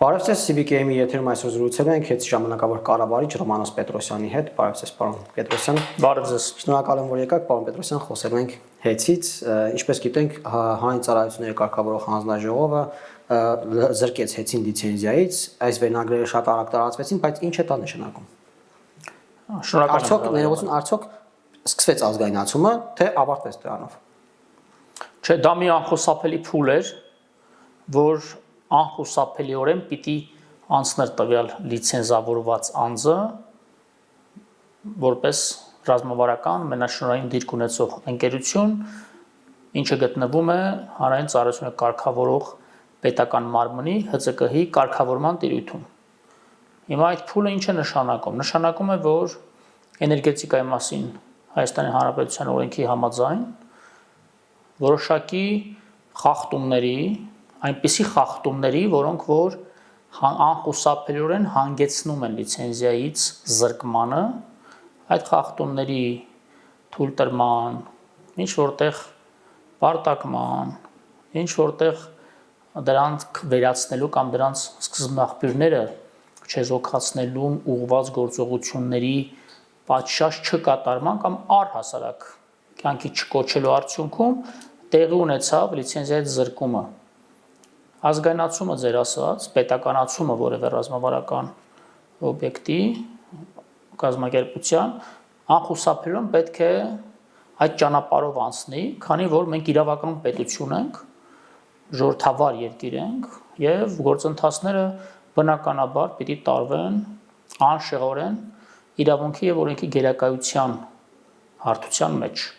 Բարև ձեզ, CBK-ի եթերում այսօր զրուցել ենք հետ ժամանակավոր կառավարիչ Ռոմանոս Պետրոսյանի հետ։ Բարև ձեզ, պարոն Պետրոսյան։ Բարև ձեզ։ Շնորհակալ եմ, որ եկաք, պարոն Պետրոսյան, խոսելու ենք հետից։ Ինչպես գիտենք, հանրային ծառայությունների կարգավորող հանձնաժողովը զրկեց հետին լիցենզիայից, այս վերնագրերը շատ արագ տարածվեցին, բայց ինչ է դա նշանակում։ Արդյոք սկսվեց ազգայնացումը, թե ավարտվեց դրանով։ Չէ, դա մի անխուսափելի փուլ էր, որ անխուսափելիորեն պիտի անցներ տվյալ լիցենզավորված անձը որպես ռազմավարական մենաշնորհային դիրք ունեցող ընկերություն, ինչը գտնվում է հանրային ծառայությունների կարգավորող պետական մարմնի ՀԾԿ-ի կարգավորման տիրույթում։ Հիմա այդ փուլը ինչ է նշանակում։ Նշանակում է, որ էներգետիկայի մասին Հայաստանի Հանրապետության օրենքի համաձայն որոշակի խախտումների, այնպիսի խախտումների, որոնք որ անխուսափելիորեն հանգեցնում են լիցենզիայից զրկմանը, այդ խախտումների թույլատրման, ինչ որտեղ պարտակման, ինչ որտեղ դրանք վերացնելու կամ դրանց սկզբնաղբյուրները չեզոքացնելուն ուղղված գործողությունների պատշաճ չկատարման կամ առհասարակ կյանքի չկոչելու արդյունքում տեղի ունեցավ լիցենզիայից զրկումը։ Ազգայնացումը ձեր ասած, պետականացումը որևէ ռազմավարական օբյեկտի կազմակերպության անխուսափելիորեն պետք է այդ ճանապարհով անցնի, քանի որ մենք իրավական պետություն ենք, ժողովրդավար երկիր ենք եւ գործընթացները բնականաբար պիտի տարվեն անշեղորեն իրավունքի եւ օրենքի գերակայության հարթության մեջ։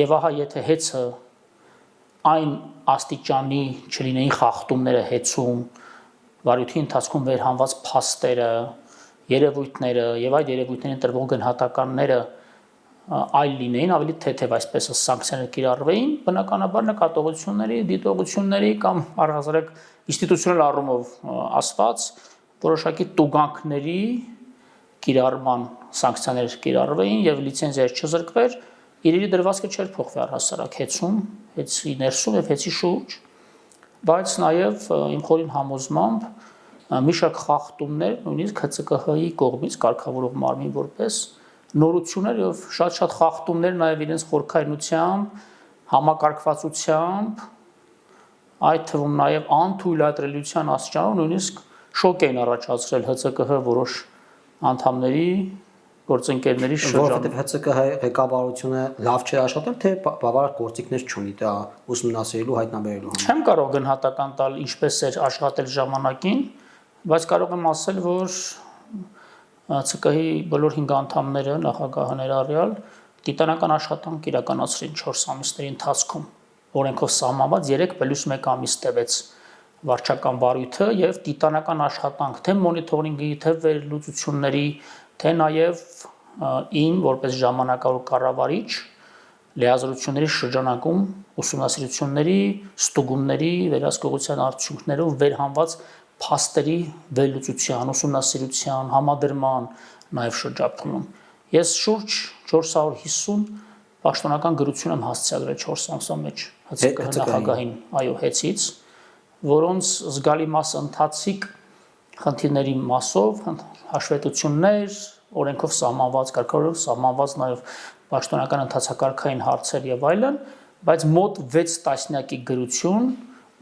Եվ ահա եթե հեծը այն աստիճանի չլինեին խախտումները հեծում, վարույթի ընթացքում վերհանված փաստերը, երևույթները եւ այդ երևույթներին տրվող գնահատականները այլ լինեին, ավելի թեթև այսպես սանկցիաներ կիրառվեին, բնականաբար նկատողությունների, դիտողությունների կամ առհասարակ ինստիտուցիոնալ առումով ասված որոշակի տուգանքների կիրառման սանկցիաներ կիրառվեին եւ լիցենզիայից չզրկվեր, իրերի դրվածքը չէր փոխվի առհասարակ հեծում, հեծի ներսում եւ հեծի շուրջ, բայց նաեւ իմ խորին համոզմամբ մի շարք խախտումներ նույնիսկ ՀՑԿՀ-ի կողմից կարգավորող մարմին որպես նորություններ եւ շատ խախտումներ նաեւ իրենց խորքայնությամբ, համակարգվածությամբ, այդ թվում նաեւ անթույլատրելիության աստիճանով նույնիսկ շոկ էին առաջացրել ՀՑԿՀ որոշ անդամների գործընկերների շրջանում, որովհետև ՀՑԿՀ ղեկավարությունը լավ չէ աշխատել, թե բավարար գործիքներ չունի դա ուսումնասիրելու, հայտնաբերելու համար։ Չեմ կարող գնահատական տալ ինչպես էր աշխատել ժամանակին, բայց կարող եմ ասել, որ ՀՑԿՀ-ի բոլոր 5 անդամները նախագահը ներառյալ տիտանական աշխատանք իրականացրին 4 ամիսների ընթացքում։ Օրենքով սահմանված 3+1 ամիս տևեց վարչական վարույթը եւ տիտանական աշխատանք թե մոնիթորինգի, թե վերլուծությունների, թե նաեւ ին որպես ժամանակավոր կառավարիչ լիազորությունների շրջանակում ուսումնասիրությունների, ստուգումների, վերահսկողության արդյունքներով վերհանված փաստերի վերլուծության, ուսումնասիրության, համադրման նաեւ շրջափուլում։ Ես շուրջ 450 պաշտոնական գրություն եմ հասցեագրել 4 ամսվա մեջ ՀՑԿՀ նախագահին, այո, հեծից, որոնց զգալի մասը ընթացիկ խնդիրների մասով, հաշվետվություններ, օրենքով սահմանված, կարգավորելով սահմանված նաև պաշտոնական ընթացակարգային հարցեր եւ այլն, բայց մոտ 6 տասնյակի գրություն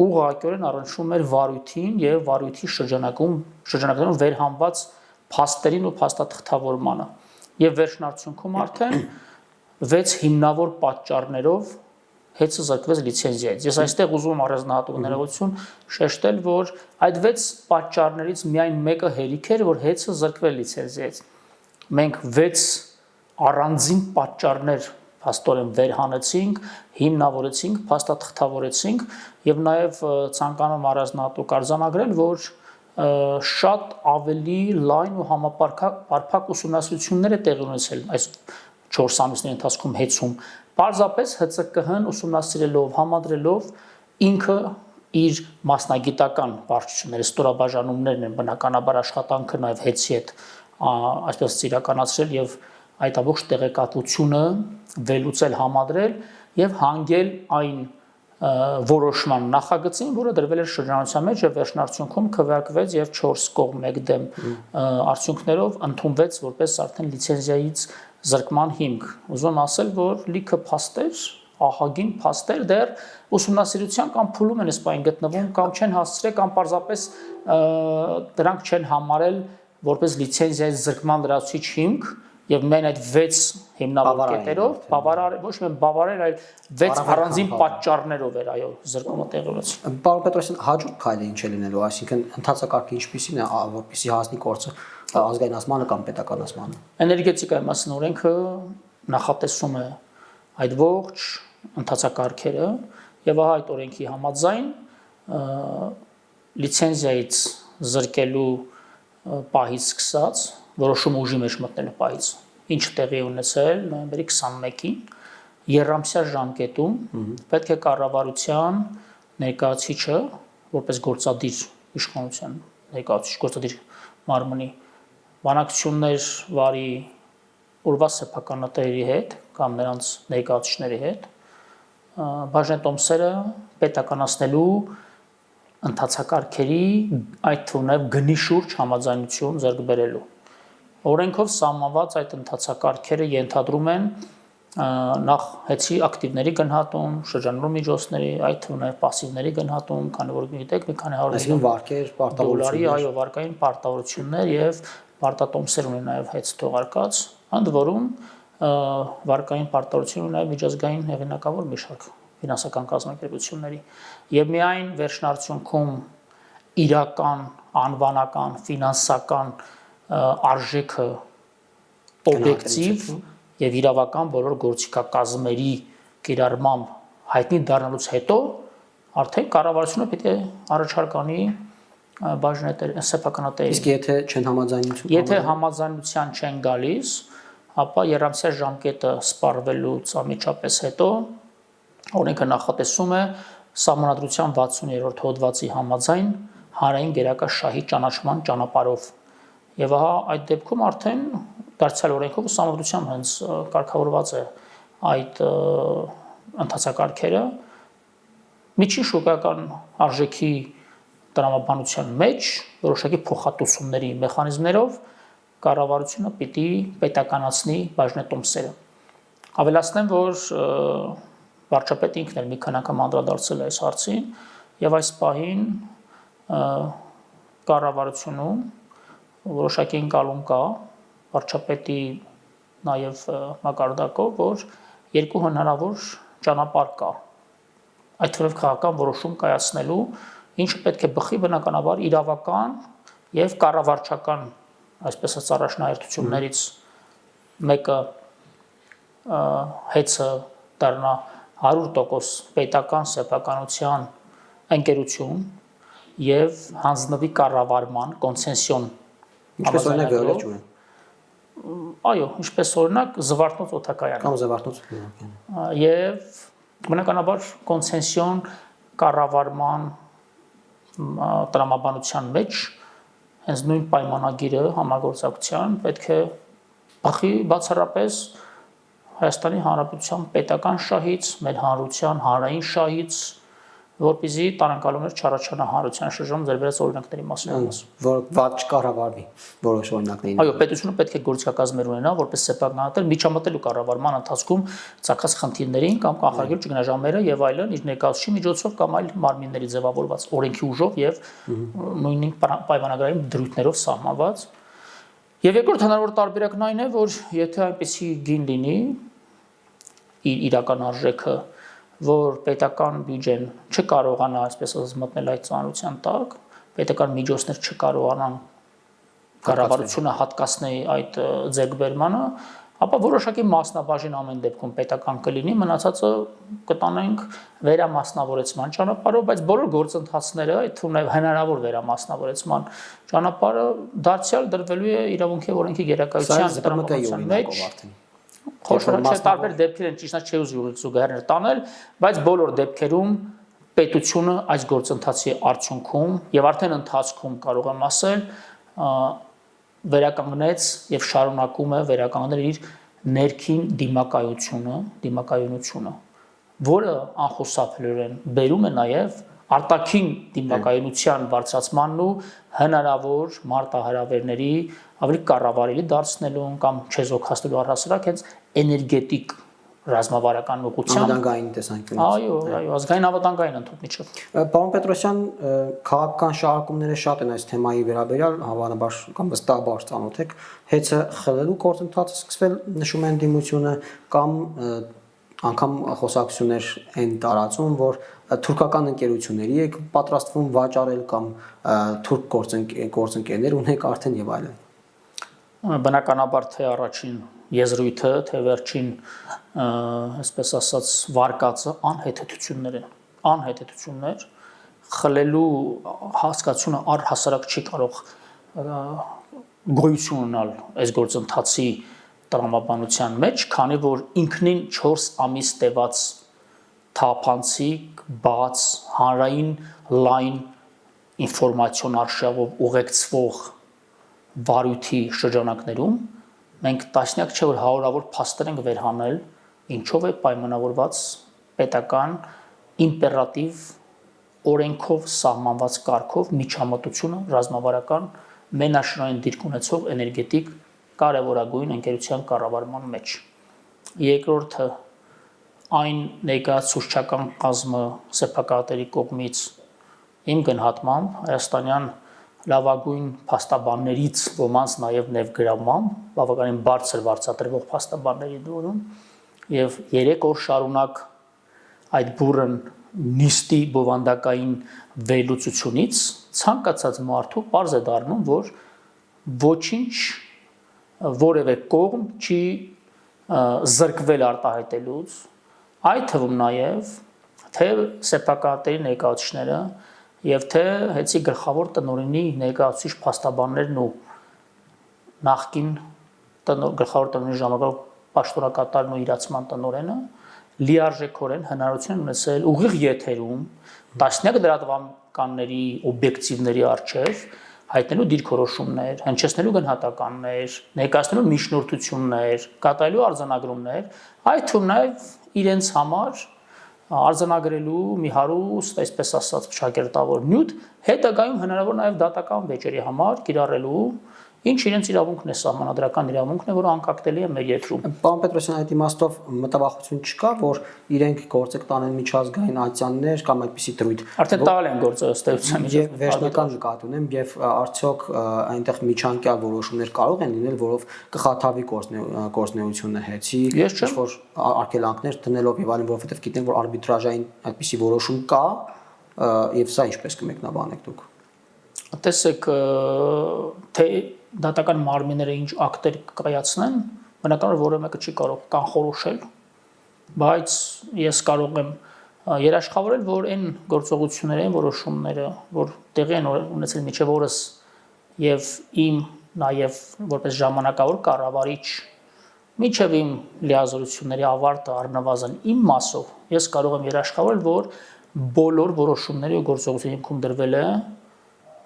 ուղղակիորեն առնչվում էր վարույթին եւ վարույթի շրջանակներում վերհանված փաստերին ու փաստաթղթավորմանը։ Եվ վերջնարդյունքում արդեն 6 հիմնավոր պատճառներով հեծը զրկվեց լիցենզիայից։ Ես այստեղ ուզում եմ առանձնահատուկ ներողություն շեշտել, որ այդ 6 պատճառներից միայն մեկը հերիք էր, որ հեծը զրկվել լիցենզիայից։ Մենք 6 առանձին պատճառներ փաստորեն վերհանեցինք, հիմնավորեցինք, փաստաթղթավորեցինք եւ նաեւ ցանկանում առանձնահատուկ արձանագրել, որ շատ ավելի լայն ու համապարփակ ուսումնասիրություններ է տեղի ունեցել այս 4 ամիսների ընթացքում հեծում։ Պարզապես ՀՑԿՀ-ն ուսումնասիրելով, համադրելով ինքը իր մասնագիտական բարդությունները, ստորաբաժանումներն են բնականաբար աշխատանքը նաև հեծի հետ այսպես իրականացրել եւ այդ ամբողջ տեղեկատվությունը վերլուծել, համադրել եւ հանգել այն որոշման նախագծին, որը դրվել էր շրջանության մեջ եւ վերջնարդյունքում քվեարկվեց եւ 4 կողմ 1 դեմ արդյունքներով ընդունվեց որպես արդեն լիցենզիայից զրկման հիմք։ Ուզում եմ ասել, որ լիքը փաստեր, ահագին փաստեր դեռ ուսումնասիրության կամ փուլում են սպայն գտնվում կամ չեն հասցրել կամ պարզապես դրանք չեն համարել որպես լիցենզիայից զրկման լրացուցիչ հիմք եւ մեն այդ 6 հիմնավոր կետերով բավարար ոչ միայն բավարար, այլ 6 առանձին պատճառներով էր այո զրկումը տեղի ունեցել։ Պարոն Պետրոսյան, հաջորդ քայլը ինչ է լինելու, այսինքն ընթացակարգը ինչպիսին է, որպեսզի հասնի կորցը ազգայնացմանը կամ պետականացմանը։ Էներգետիկայի մասին օրենքը նախատեսում է այդ ողջ ընթացակարգերը եւ ահա այդ օրենքի համաձայն լիցենզիայից զրկելու պահից սկսած որոշումը ուժի մեջ մտնելու պահից, ինչը տեղի ունեցել նոյեմբերի 21-ին, երամսյա ժամկետում պետք է կառավարության ներկայացուցիչը, որպես գործադիր իշխանության ներկայացուցիչ, գործադիր մարմնի բանակցություններ վարի ուրվա սեփականատերերի հետ կամ նրանց ներկայացուցիչների հետ, բաժնետոմսերը պետականացնելու ընթացակարգերի, այդ թվում նաև գնի շուրջ համաձայնություն ձեռք բերելու։ Օրենքով սահմանված այդ ընթացակարգերը ենթադրում են նախ հեծի ակտիվների գնահատում, շրջանառու միջոցների, այդ թվում նաև պասիվների գնահատում, քանի որ գիտեք, մի քանի 100 վարկեր, դոլարի, այո, վարկային պարտավորություններ եւ պարտատոմսեր ունի նաև հեծ թողարկած, ընդ որում վարկային պարտավորություն ունի նաև միջազգային հեղինակավոր մի շարք ֆինանսական կազմակերպությունների եւ միայն վերջնարդյունքում իրական, անվանական, ֆինանսական արժեքը օբյեկտիվ եւ իրավական բոլոր գործիքակազմերի կիրառմամբ հայտնի դառնալուց հետո արդեն կառավարությունը պետք է առաջարկ անի սեփականատերերի։ Իսկ եթե չեն համաձայնություն։ Եթե համաձայնության չեն գալիս, ապա երամսյա ժամկետը սպառվելուց անմիջապես հետո օրենքը նախատեսում է Սահմանադրության 60-րդ հոդվածի համաձայն հանրային գերակա շահի ճանաչման ճանապարհով։ Եվ ահա այդ դեպքում արդեն դարձյալ օրենքով Սահմանադրությամբ հենց կարգավորված է այդ ընթացակարգերը միջին շուկայական արժեքի տրամաբանության մեջ որոշակի փոխհատուցումների մեխանիզմներով կառավարությունը պիտի պետականացնի բաժնետոմսերը։ Ավելացնեմ, որ վարչապետը ինքն էլ մի քանի անգամ անդրադարձել է այս հարցին եւ այս պահին կառավարությունում որոշակի ընկալում կա վարչապետի նաեւ մակարդակով, որ երկու հնարավոր ճանապարհ կա այդ թվով քաղաքական որոշում կայացնելու, ինչը պետք է բխի բնականաբար իրավական եւ կառավարչական, այսպես ասած, առաջնահերթություններից մեկը հեծը դառնա 100% պետական սեփականության ընկերություն եւ հանձնվի կառավարման կոնցեսիոն ինչպես օրինակ գերեջուրը։ Այո, ինչպես օրինակ Զվարթնոց օդակայանը կամ Զվարթնոց եւ բնականաբար կոնցեսիոն կառավարման տրամաբանության մեջ հենց նույն պայմանագիրը համագործակցության պետք է բախի բացառապես Հայաստանի Հանրապետության պետական շահից, մեր հանրության հանրային շահից, որպեսզի տանանկալումներ չառաջանա հանրության շրջանում ձեր վերած օրինակների մասին։ Որ ված կառավարվի որոշ օրինակների։ Այո, պետությունը պետք է գործիքակազմեր ունենա, որպես սեփականատեր միջամտելու կառավարման ընթացքում ցակած խնդիրներին կամ կանխարգել ճգնաժամերը եւ այլն իր ներկայացուցիչի միջոցով կամ այլ մարմինների ձևավորված օրենքի ուժով եւ նույնիսկ պայմանագրային դրույթներով սահմանված։ Եվ երկրորդ հնարավոր տարբերակն այն է, որ եթե այնպեսի գին լինի իր իրական արժեքը, որ պետական բյուջեն չկարողանա, այսպես ասած, մտնել այդ ծանրության տակ, պետական միջոցներ չկարողանան կառավարությունը հատկացնի այդ ձեռքբերմանը, ապա որոշակի մասնաբաժին ամեն դեպքում պետական կլինի, մնացածը կտանենք վերամասնավորեցման ճանապարհով, բայց բոլոր գործընթացները, այդ թվում նաև հնարավոր վերամասնավորեցման ճանապարհը դարձյալ դրվելու է իրավունքի օրենքի գերակայության տրամադրության մեջ։ Խոշոր տարբեր դեպքեր են, ճիշտ է, չի ուզում զուգահեռներ տանել, բայց բոլոր դեպքերում պետությունը այս գործընթացի արդյունքում եւ արդեն ընթացքում կարող եմ ասել վերականգնեց եւ շարունակում է վերականգնել իր ներքին դիմակայությունը, որը անխուսափելիորեն բերում է նաև արտաքին դիմակայունության բարձրացմանն ու հնարավոր մարտահրավերների ավելի կառավարելի դարձնելուն կամ չեզոքացնելու առհասարակ հենց էներգետիկ ռազմավարական ուղղությամբ Անվտանգային տեսանկյունից։ այո, ազգային անվտանգային ընդհանուր։ Պարոն Պետրոսյան, քաղաքական շարժումները շատ են այս թեմայի վերաբերյալ, հավանաբար կամ վստահաբար ծանոթ եք, հեծը խլելու գործընթացը սկսվել, նշում են դիմությունը կամ անգամ խոսակցություններ են տարածում, որ թուրքական ընկերությունների եք պատրաստվում վաճառել կամ թուրք գործընկերներ ունեք արդեն եւ այլն։ Բնականաբար թե առաջին եզրույթը, թե վերջին, այսպես ասած, վարկածը անհեթեթություններ խլելու հասկացությունը առհասարակ չի կարող գոյություն ունենալ այս գործընթացի տրամաբանության մեջ, քանի որ ինքնին 4 ամիս տևած թափանցիկ, բաց, հանրային լայն ինֆորմացիոն արշավով ուղեկցվող վարույթի շրջանակներում մենք տասնյակ չէ որ հարյուրավոր փաստեր ենք վերհանել, ինչով է պայմանավորված պետական իմպերատիվ օրենքով սահմանված կարգով միջամտությունը ռազմավարական մենաշնորհային դիրք ունեցող էներգետիկ կարևորագույն ընկերության կառավարման մեջ։ Երկրորդը այն ներկայացուցչական կազմը սեփականատերի կողմից իմ գնահատմամբ հայաստանյան լավագույն փաստաբաններից ոմանց նաև ներգրավմամբ բավականին բարձր վարձատրվող փաստաբանների դուրում եւ 3 օր շարունակ այդ բուրըն նիստի բովանդակային վերլուծությունից ցանկացած մարդու պարզ է դառնում, որ ոչինչ որևէ կողմ չի զրկվել արտահայտելուց, այդ թվում նաև թե սեփականատերի ներկայացուցիչները եւ թե հեցի գլխավոր տնօրենի ներկայացուցիչ փաստաբաններն ու նախկին գլխավոր տնօրենի ժամանակ պաշտոնակատարն ու իրացման տնօրենը լիարժեքորեն հնարավորություն ունեցել ուղիղ եթերում տասնյակ լրատվականների օբյեկտիվների առջև հայտնելու դիրքորոշումներ, հնչեցնելու գնահատականներ, ներկայացնելու միջնորդություններ, կատարելու արձանագրումներ, այդ թվում նաև իրենց համար արձանագրելու մի հարուստ, այսպես ասած, շակերտավոր նյութ, հետագայում հնարավոր նաև դատական վեճերի համար կիրառելու, ինչ իրենց իրավունքն է, սահմանադրական իրավունքն է, որը անկախտելի է մեր երկրում։ Պարոն Պետրոսյան, այդ իմաստով մտավախություն չկա, որ իրենք գործ կանեն միջազգային ատյաններ կամ այդպիսի դրույթ։ Արդեն տալ են գործը ըստ էության։ Եվ վերջնական նկատ ունեմ, եւ արդյոք այնտեղ միջանկյալ որոշումներ կարող են լինել, որով կխաթավի գործունեությունը հեծի, ինչ-որ արգելանքներ դնելով եւ այլն, որովհետեւ գիտենք, որ արբիտրաժային այդպիսի որոշում կա, եւ սա ինչպես կմեկնաբանեք դուք։ Տեսեք, թե դատական մարմինները ինչ ակտեր կայացնեն, բնականաբար որևէ մեկը չի կարող կանխորոշել, բայց ես կարող եմ երաշխավորել, որ այն գործողությունները, այն որոշումները, որ տեղի են ունեցել մինչև օրս եւ իմ նաեւ որպես ժամանակավոր կառավարիչ մինչև իմ լիազորությունների ավարտը առնվազն իմ մասով ես կարող եմ երաշխավորել, որ բոլոր որոշումների ու գործողությունների հիմքում դրվել է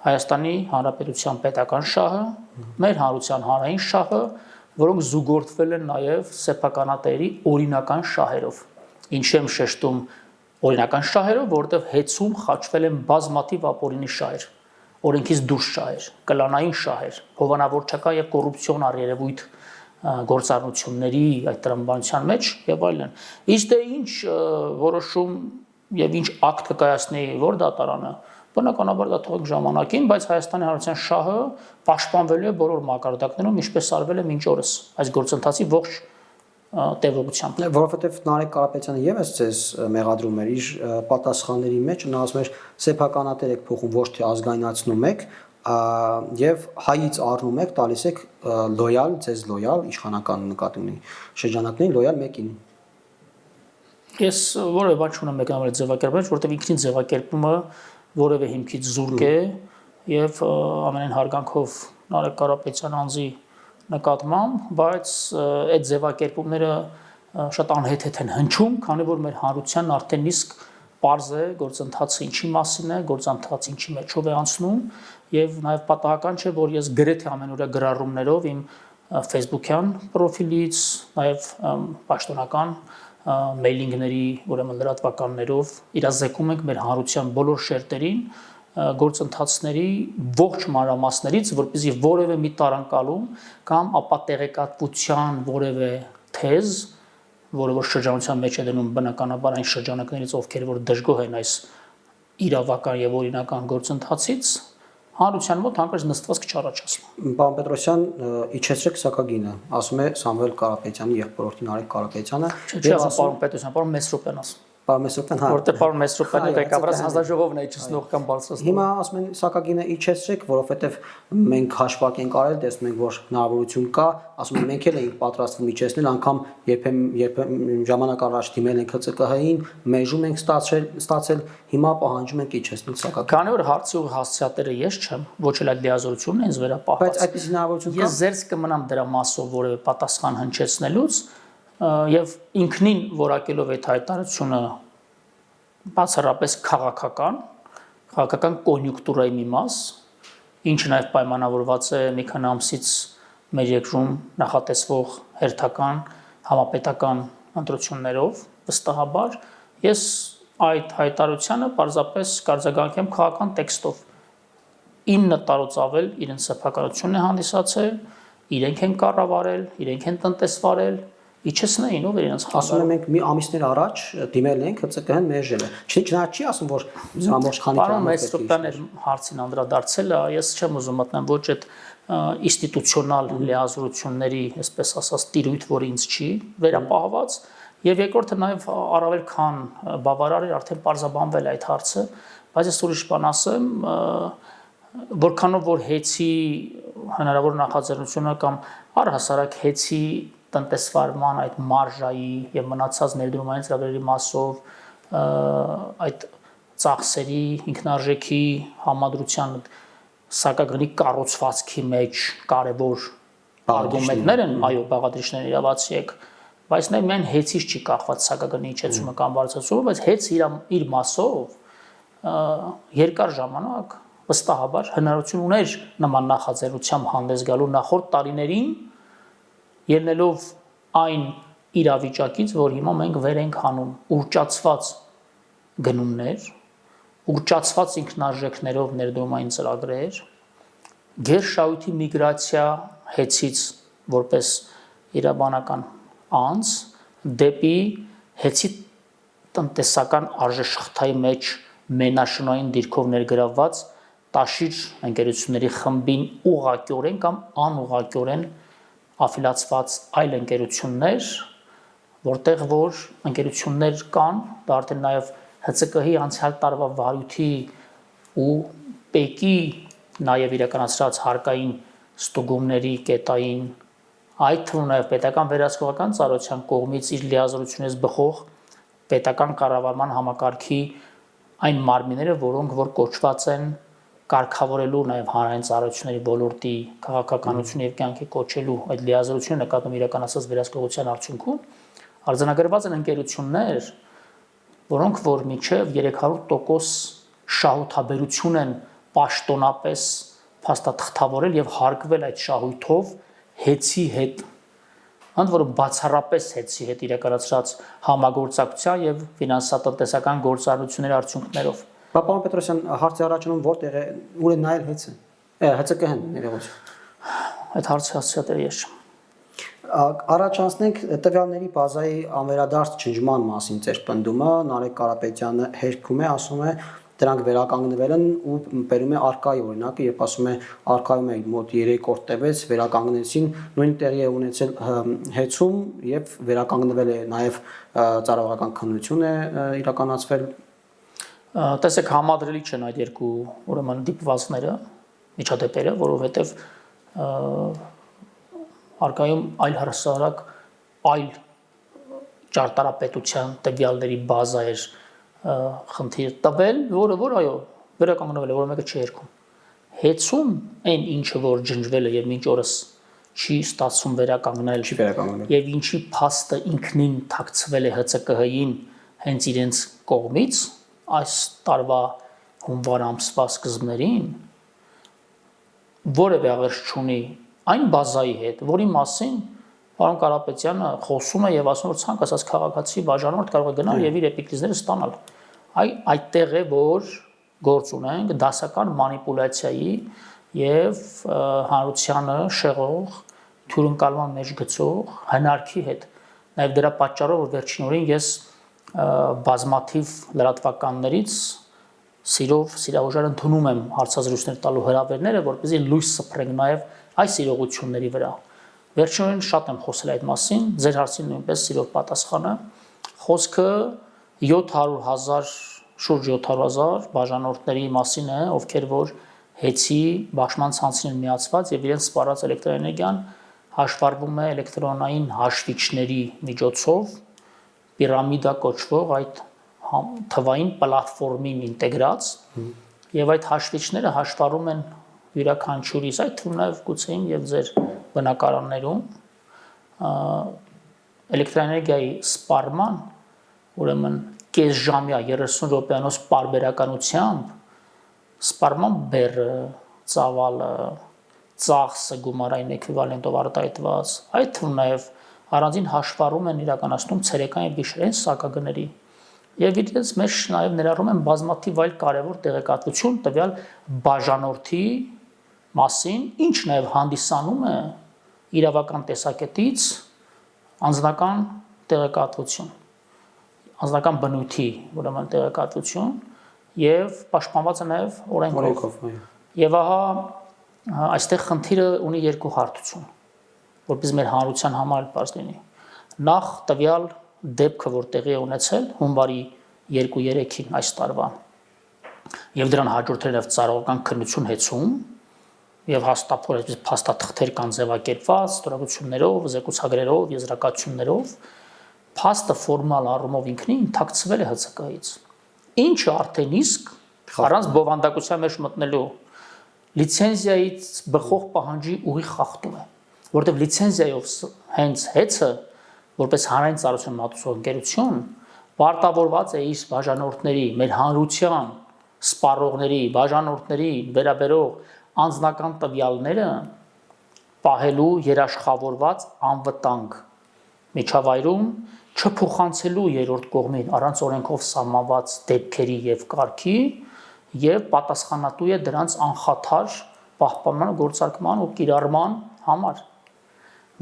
Հայաստանի Հանրապետության պետական շահը, մեր հանրության հանրային շահը, որոնք զուգորդվել են նաև սեփականատերի օրինական շահերով։ Ինչ եմ շեշտում օրինական շահերով, որովհետև հեծում խաչվել են բազմաթիվ ապօրինի շահեր, օրենքից դուրս շահեր, կլանային շահեր, հովանավորչական եւ կոռուպցիոն առերևույթ գործառնությունների այդ տրամաբանության մեջ եւ այլն։ Իսկ դե ինչ որոշում եւ ինչ ակտ կկայացնի որ դատարանը բնականաբար դա թողեք ժամանակին, բայց Հայաստանի Հանրության շահը պաշտպանվելու է բոլոր մակարդակներում, ինչպես արվել է մինչ օրս այս գործընթացի ողջ տևողությամբ։ Որովհետև Նարեկ Կարապետյանը եւս ձեզ մեղադրում էր իր պատասխանների մեջ, նա ասում էր սեփականատեր եք փոխում, ոչ թե ազգայնացնում եք, եւ հայից առնում եք, տալիս եք լոյալ, ձեզ լոյալ իշխանական նկատի ունի շրջանակներին լոյալ մեկին։ Ես որևէ բան չունեմ մեկնաբանել ձևակերպել, որովհետև ինքնին ձևակերպումը որևէ հիմքից զուրկ է եւ ամենայն հարգանքով Նարեկ Կարապետյան անձի նկատմամբ, բայց այդ ձևակերպումները շատ անհեթեթ են հնչում, քանի որ մեր հանրությանն արդեն իսկ պարզ է գործընթացը ինչի մասին է, գործընթացը ինչի մեջով է անցնում եւ նաեւ պատահական չէ, որ ես գրեթե ամենօրյա գրառումներով իմ Facebook-յան պրոֆիլից, նաեւ պաշտոնական մեյլինգների, ուրեմն լրատվականներով իրազեկում ենք մեր հանրության բոլոր շերտերին գործընթացների ողջ մանրամասներից, որպեսզի որևէ մի տարանկալում կամ ապա տեղեկատվության որևէ թեզ, որը որ շրջանության մեջ է դնում բնականաբար այն շրջանակներից, ովքեր որ դժգոհ են այս իրավական եւ օրինական գործընթացից, հանրության մոտ հանկարծ նստվածք չառաջացնում։ Պարոն Պետրոսյան, իջեցրեք սակագինը, ասում է Սամվել Կարապետյանի եղբորորդի Նարեկ Կարապետյանը։ Չէ, պարոն Պետրոսյան, պարոն Մեսրոպյան ասում։ Պարոն Մեսրոպյան, հա։ Որտե պարոն Մեսրոպյանը ղեկավարած հանձնաժողովն է իջեցնող կամ բարձրացնող։ Հիմա ասում են սակագինը իջեցրեք, որովհետև մենք հաշվարկ ենք արել, տեսնում ենք, որ հնարավորություն կա, ասում են մենք էլ ենք պատրաստվում իջեցնել, անգամ երբեմն ժամանակ առաջ դիմել ենք ՀՑԿՀ-ին, մեժում ենք ստացել, հիմա պահանջում ենք իջեցնել սակագինը։ Քանի որ հարցի ու հասցեատերը ես չեմ, ոչ էլ այդ լիազորությունն ինձ վերապահված։ Բայց այդպես հնարավորություն կա։ Ես զերծ կմնամ դրա մասով որևէ պատասխան հնչեցնելուց եւ ինքնին որակելով այդ հայտարարությունը բացառապես քաղաքական կոնյունկտուրայի մի մաս, ինչը նաև պայմանավորված է մի քանի ամսից մեր երկրում նախատեսվող հերթական համապետական ընտրություններով, վստահաբար ես այդ հայտարարությանը պարզապես կարձագանքեմ քաղաքական տեքստով։ 9 տարուց ավել իրենց սեփականությունն է հանդիսացել, իրենք են կառավարել, իրենք են տնտեսվարել, իջեցնեին ով իրենց ասում եմ մենք մի ամիսներ առաջ դիմել ենք ՀՑԿՀ-ն մերժել է։ Չնայած չի ասում որ ամբողջ խանութը պարոն Մեսրոպյանը հարցին անդրադարձել է, ես չեմ ուզում մտնել ոչ այդ ինստիտուցիոնալ լիազորությունների, այսպես ասած, տիրույթ, որ ինձ չի վերապահված, եւ երկրորդը նաեւ առավել քան բավարար է արդեն պարզաբանվել այդ հարցը, բայց ես ուրիշ բան ասեմ, որքանով որ հեծի հնարավոր նախաձեռնությունը կամ առհասարակ հեծի տնտեսվարման այդ մարժայի եւ մնացած ներդրումային ծրագրերի մասով այդ ծախսերի ինքնարժեքի համադրության սակագնի կառուցվածքի մեջ կարևոր արգումենտներ են, այո, բաղադրիչներն իրավացիեք, բայց նաեւ միայն հեծից չի կախված սակագնի իջեցումը կամ բարձրացումը, բայց հեծ իր մասով երկար ժամանակ վստահաբար հնարավորություն ուներ նման նախաձեռնությամբ հանդես գալու նախորդ տարիներին ելնելով այն իրավիճակից, որ հիմա մենք վեր ենք հանում, ուռճացված գնումներ, ուռճացված ինքնարժեքներով ներդրումային ծրագրեր, գերշահույթի միգրացիա հեծից որպես իրավաբանական անձ դեպի հեծի տնտեսական արժեշղթայի մեջ մենաշնորհային դիրքով ներգրավված տաշիր ընկերությունների խմբին ուղղակիորեն կամ անուղղակիորեն աֆիլացված այլ ընկերություններ, որտեղ որ ընկերություններ կան, դա արդեն նաև ՀՑԿՀ-ի անցյալ տարվա վարույթի ու ՊԵԿ-ի նաև իրականացրած հարկային ստուգումների կետային, այդ թվում նաև պետական վերահսկողական ծառայության կողմից իր լիազորությունից բխող պետական կառավարման համակարգի այն մարմինները, որոնք որ կոչված են կարգավորելու նաև հանրային ծառայությունների ոլորտի քաղաքականություն եւ կյանքի կոչելու այդ լիազորությունը նկատում իրականացած վերահսկողության արդյունքում արձանագրված են ընկերություններ, որոնք որ մինչև 300% շահութաբերություն են պաշտոնապես փաստաթղթավորել եւ հարկվել այդ շահույթով հեծի հետ, ընդ որում բացառապես հեծի հետ իրականացած համագործակցության եւ ֆինանսատնտեսական գործառույթների արդյունքներով։ Պարոն Պետրոսյան, հարցի առաջանում որտեղ է, ուր է նայել հեծը։ ՀՑԿՀ-ն ներողություն։ Այդ հարցի հասցեատերը ես չեմ։ Առաջանցնենք տվյալների բազայի անվերադարձ չնջման մասին ձեր պնդումը, Նարեկ Կարապետյանը հերքում է, ասում է դրանք վերականգնվել են ու բերում է արկայի օրինակը, երբ ասում է արկայում է մոտ 3-րդ տևեց, վերականգնեցին, նույն տեղի է ունեցել հեծում եւ վերականգնվել է նաեւ ծառայողական քննություն է իրականացվել։ Տեսեք, համադրելի չեն այդ երկու ուրեմն դիպվածները, միջադեպերը, որովհետև արկայում այլ հասարակ այլ ճարտարապետության տվյալների բազա էր խնդիր տվել, որը որ այո, վերականգնվել է, որը մեկը չի երգում։ Հեծում այն ինչը որ ջնջվել է եւ մինչ օրս չի ստացվում վերականգնել, չի վերականգնել։ Եվ ինչի փաստը ինքնին թաքցվել է ՀՑԿՀ-ին հենց իրենց կողմից այս տարվա հունվար ամսվա սկզբներին որևէ աղերս չունի այն բազայի հետ, որի մասին Պարոն Կարապետյանը խոսում է եւ ասում որ ցանկացած քաղաքացի բաժանորդ կարող է գնալ եւ իր էպիկրիզները ստանալ։ Այդտեղ է որ գործ ունենք դասական մանիպուլյացիայի եւ հանրությանը շեղող, թյուրընկալման մեջ գցող հնարքի հետ։ Նաեւ դրա պատճառով որ վերջին օրին ես բազմաթիվ լրատվականներից սիրահուժար ընդունում եմ հարցազրույցներ տալու հրավերները, որպեսզի լույս սփռենք նաեւ այս իրողությունների վրա։ Վերջին օրին շատ եմ խոսել այդ մասին, ձեր հարցին նույնպես սիրով պատասխանը։ Խոսքը 700,000 շուրջ 700,000 բաժանորդների մասին է, ովքեր որ հեծի բաշխման ցանցին են միացված եւ իրենց սպառած էլեկտրոէներգիան հաշվառվում է էլեկտրոնային հաշվիչների միջոցով պիրամիդա կոչվող այդ թվային պլատֆորմին ինտեգրած եւ այդ հաշվիչները հաշվառում են յուրաքանչյուրիս այդ թվում նաեւ գուցե եւ ձեր բնակարաններում էլեկտրոէներգիայի սպառման ուրեմն կեսժամյա 30 րոպեանոց պարբերականությամբ սպառման բեռը, ծավալը, ծախսը գումարային էկվիվալենտով արտահայտված, այդ թվում նաև առանձին հաշվառում են իրականացնում ցերեկային եւ գիշերային սակագների եւ իրենց մեջ նաև ներառում են բազմաթիվ այլ կարևոր տեղեկատվություն տվյալ բաժանորդի մասին, ինչ նաև հանդիսանում է իրավական տեսակետից անձնական տեղեկատվություն, անձնական բնույթի ուրեմն տեղեկատվություն եւ պաշտպանված է նաեւ օրենքով։ Եվ ահա այստեղ խնդիրը ունի երկու հարթություն, որպես մեր հանրության համար պարզ լինի։ Նախ տվյալ դեպքը, որ տեղի է ունեցել հունվարի 2-3-ին այս տարվա եւ դրան հաջորդելով ծառայական քննություն հեծում եւ հաստատավոր այսպես փաստաթղթեր կան ձևակերպված ստորագրություններով, զեկուցագրերով, եզրակացություններով, փաստը ֆորմալ առումով ինքնին թաքցվել է ՀՑԿ-ից։ Ինչը արդեն իսկ առանց բովանդակության մեջ մտնելու լիցենզիայից բխող պահանջի ուղի խախտում է, որտեղ լիցենզիայով հենց հեծը որպես հանրային ծառայություն մատուցող ընկերություն պարտավորված է իր բաժանորդների, մեր հանրության սպառողների, բաժանորդների վերաբերող անձնական տվյալները պահելու երաշխավորված անվտանգ միջավայրում չփոխանցելու երրորդ կողմին առանց օրենքով սահմանված դեպքերի եւ կարգի եւ պատասխանատու է դրանց անխաթար պահպանման, գործարկման ու կիրառման համար,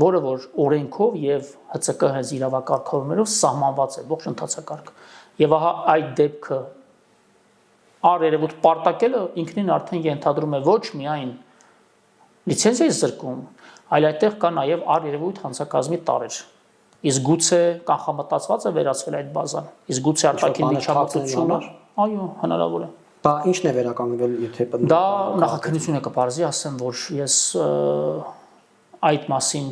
որը որ օրենքով եւ ՀՑԿ հենց իրավակարգավորումներով սահմանված է ողջ ընթացակարգը։ Եվ ահա այդ դեպքը առերևույթ պարտակելը ինքնին արդեն ենթադրում է ոչ միայն լիցենզիայի զրկում, այլ այդտեղ կա նաեւ առերևույթ հանցակազմի տարեր։ Իսկ գուցե կանխամտածված է վերացվել այդ բազան։ Իսկ գուցե արտաքին միջամտությունը, այո, հնարավոր է։ Դա ի՞նչն է վերականգնվել, եթե դա նախաքննություն է կպարզի, ասեմ, որ ես այդ մասին